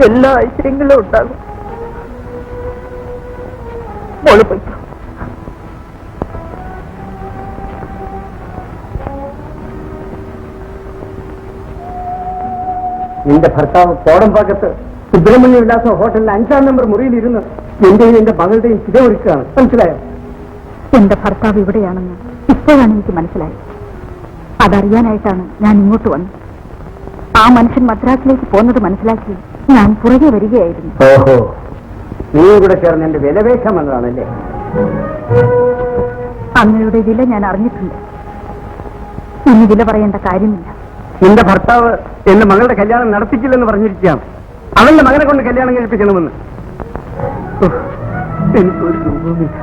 എല്ലാ ഐശ്വര്യങ്ങളും ഉണ്ടാകും. മോള് പോയിക്കോ. നിന്റെ ഭർത്താവ് കോടമ്പാക്കത്ത് സുബ്രഹ്മണ്യ വിലാസം ഹോട്ടലിലെ 5-ാം നമ്പർ മുറിയിലിരുന്ന് എന്റെയും എന്റെ മകളുടെയും ചിത ഒരുക്കുകയാണ്. മനസ്സിലായോ? എന്റെ ഭർത്താവ് ഇവിടെയാണെന്ന് ഇപ്പോഴാണ് എനിക്ക് മനസ്സിലായത്. അതറിയാനായിട്ടാണ് ഞാൻ ഇങ്ങോട്ട് വന്നത്. ആ മനുഷ്യൻ മദ്രാസിലേക്ക് പോകുന്നത് മനസ്സിലാക്കി ഞാൻ പുറകെ വരികയായിരുന്നു. ഓഹോ, നീ കൂടെ ചേർന്ന് എന്റെ വിലവേഷം എന്നതാണല്ലേ? അങ്ങയുടെ വില ഞാൻ അറിഞ്ഞിട്ടുണ്ട്. ഇനി വില പറയേണ്ട കാര്യമില്ല. നിന്റെ ഭർത്താവ് എന്റെ മകളുടെ കല്യാണം നടത്തിക്കില്ലെന്ന് പറഞ്ഞിരിക്കുകയാണ്. അവന്റെ മകനെ കൊണ്ട് കല്യാണം കഴിപ്പിക്കണമെന്ന്. എനിക്കൊരു രൂപവുമില്ല.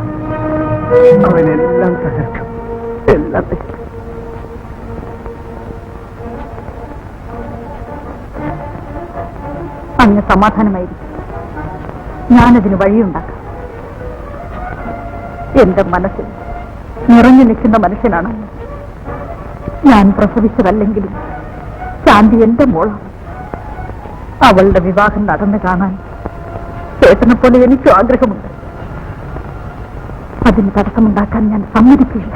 അവനെല്ലാം തകർക്കും, എല്ലാം തകർക്കും. അങ്ങ് സമാധാനമായിരിക്കും. ഞാനതിന് വഴിയുണ്ടാക്കാം. എന്റെ മനസ്സിൽ നിറഞ്ഞു നിൽക്കുന്ന മനുഷ്യനാണ്. ഞാൻ പ്രസവിച്ചതല്ലെങ്കിലും ശാന്തി എന്റെ മോളാണ്. അവളുടെ വിവാഹം നടന്നു കാണാൻ ചേട്ടനെ പോലെ എനിക്കും ആഗ്രഹമുണ്ട്. അതിന് തടസ്സമുണ്ടാക്കാൻ ഞാൻ സമ്മതിക്കില്ല.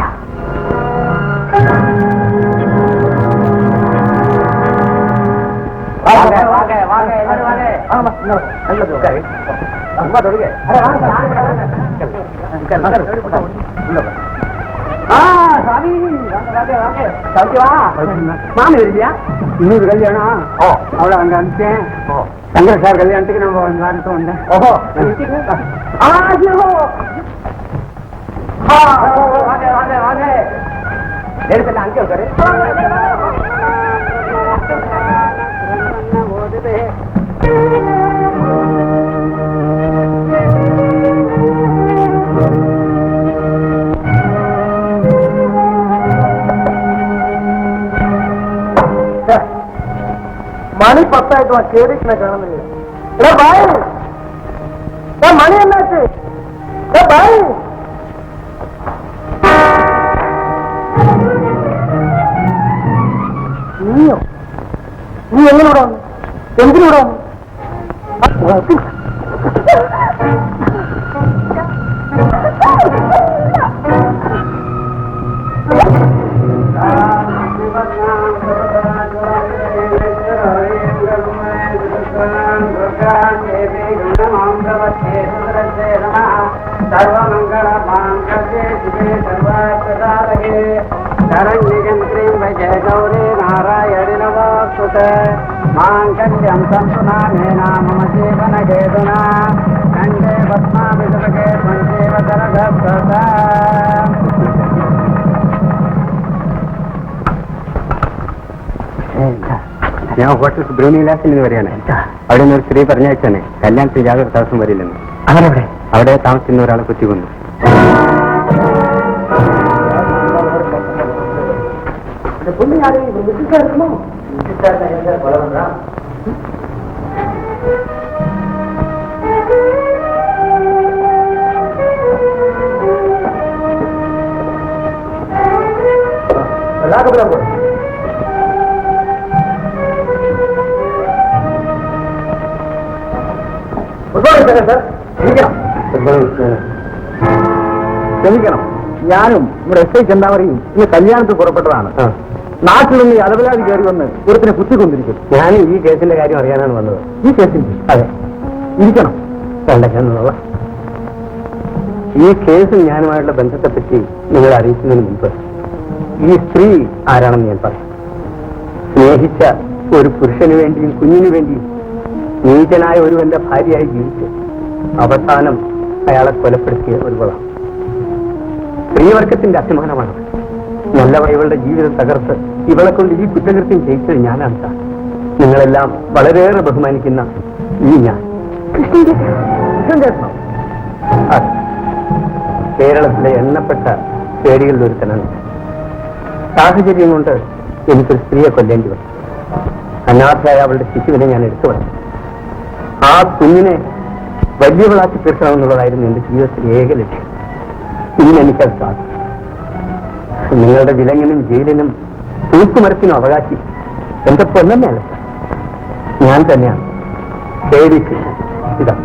மாமி வரியா? இன்னொரு கல்யாணம் அவ்வளவு அங்க அனுப்பிச்சேன். சங்கர சார் கல்யாணத்துக்கு நம்ம வாரத்தை வந்தேன். ஓஹோ, வாங்க வாங்க வாங்க. நேரத்தில் அங்கே உட்காரு. മണി 10 കേറിക്കിനെ കാണുന്നില്ല. മണി എന്നാച്ച് നീയോ? നീ എങ്ങനൂടാ? എന്തിനൂടാ? മാംഗല്യം സന്തുനാമേനാ മമ ജീവനഗേതുനാ കണ്ഠേ പത്മാവിതവകേ ത്വഞ്ചേവതരഗസ്വതാ. ഞാൻ ഹോട്ടൽ സുബ്രഹ്മണ്യ വിലാസിൽ നിന്ന് വരികയാണ്. അവിടെ നിന്ന് ഒരു സ്ത്രീ പറഞ്ഞയച്ചാണ് കല്യാണത്തിന് യാതൊരു തടസ്സം വരില്ലെന്ന്. അവിടെ താമസിക്കുന്ന ഒരാളെ കുത്തിക്കൊന്നു. ക്ഷമിക്കണം, ഞാനും ഇവിടെ എസ് ഐ ചെന്താമറിയും ഇന്ന് കല്യാണത്തിൽ പുറപ്പെട്ടതാണ്. നാട്ടിൽ നിന്ന് അലവലാതി കയറി വന്ന് ഒരുത്തിനെ കുത്തിക്കൊണ്ടിരിക്കും. ഞാൻ ഈ കേസിന്റെ കാര്യം അറിയാനാണ് വന്നത്. ഈ കേസിന്റെ? അതെ. ഇരിക്കണം. വേണ്ട, ഈ കേസും ഞാനുമായിട്ടുള്ള ബന്ധത്തെപ്പറ്റി നിങ്ങളെ അറിയിക്കുന്നതിന് മുമ്പ് ഈ സ്ത്രീ ആരാണെന്ന് ഞാൻ പറയാം. സ്നേഹിച്ച ഒരു പുരുഷന് വേണ്ടിയും കുഞ്ഞിനു വേണ്ടിയും നീചനായ ഒരുവന്റെ ഭാര്യയായി ജീവിച്ച് അവസാനം അയാളെ കൊലപ്പെടുത്തിയ ഒരുവളാണ്. സ്ത്രീവർഗത്തിന്റെ അഭിമാനമാണ്. നല്ലവ ഇവളുടെ ജീവിതം തകർത്ത് ഇവളെ കൊണ്ട് ഈ കുറ്റകൃത്യം ചെയ്യിച്ചത് ഞാനാണ് സാർ. നിങ്ങളെല്ലാം വളരെയേറെ ബഹുമാനിക്കുന്ന ഈ ഞാൻ കൃഷ്ണൻ അതെ, കേരളത്തിലെ എണ്ണപ്പെട്ട പേടികളിൽ ഒരുത്തനാണ്. സാഹചര്യം കൊണ്ട് എനിക്കൊരു സ്ത്രീയെ കൊല്ലേണ്ടി വന്നു. അനാഥയായ അവളുടെ ശിശുവിനെ ഞാൻ എടുത്തു വന്നു. ആ കുഞ്ഞിനെ വലിയവളാക്കി തീർക്കണമെന്നുള്ളതായിരുന്നു എന്റെ ജീവിതത്തിലെ ഏക ലക്ഷ്യം. ഇന്ന് എനിക്കത് സാധിച്ചു. നിങ്ങളുടെ വിലങ്ങിനും ജയിലിനും തൂക്കുമരത്തിനും അവകാശി എന്റെ പൊന്നമ്മയല്ല, ഞാൻ തന്നെയാണ്. കൃഷ്ണൻ. ഇതാ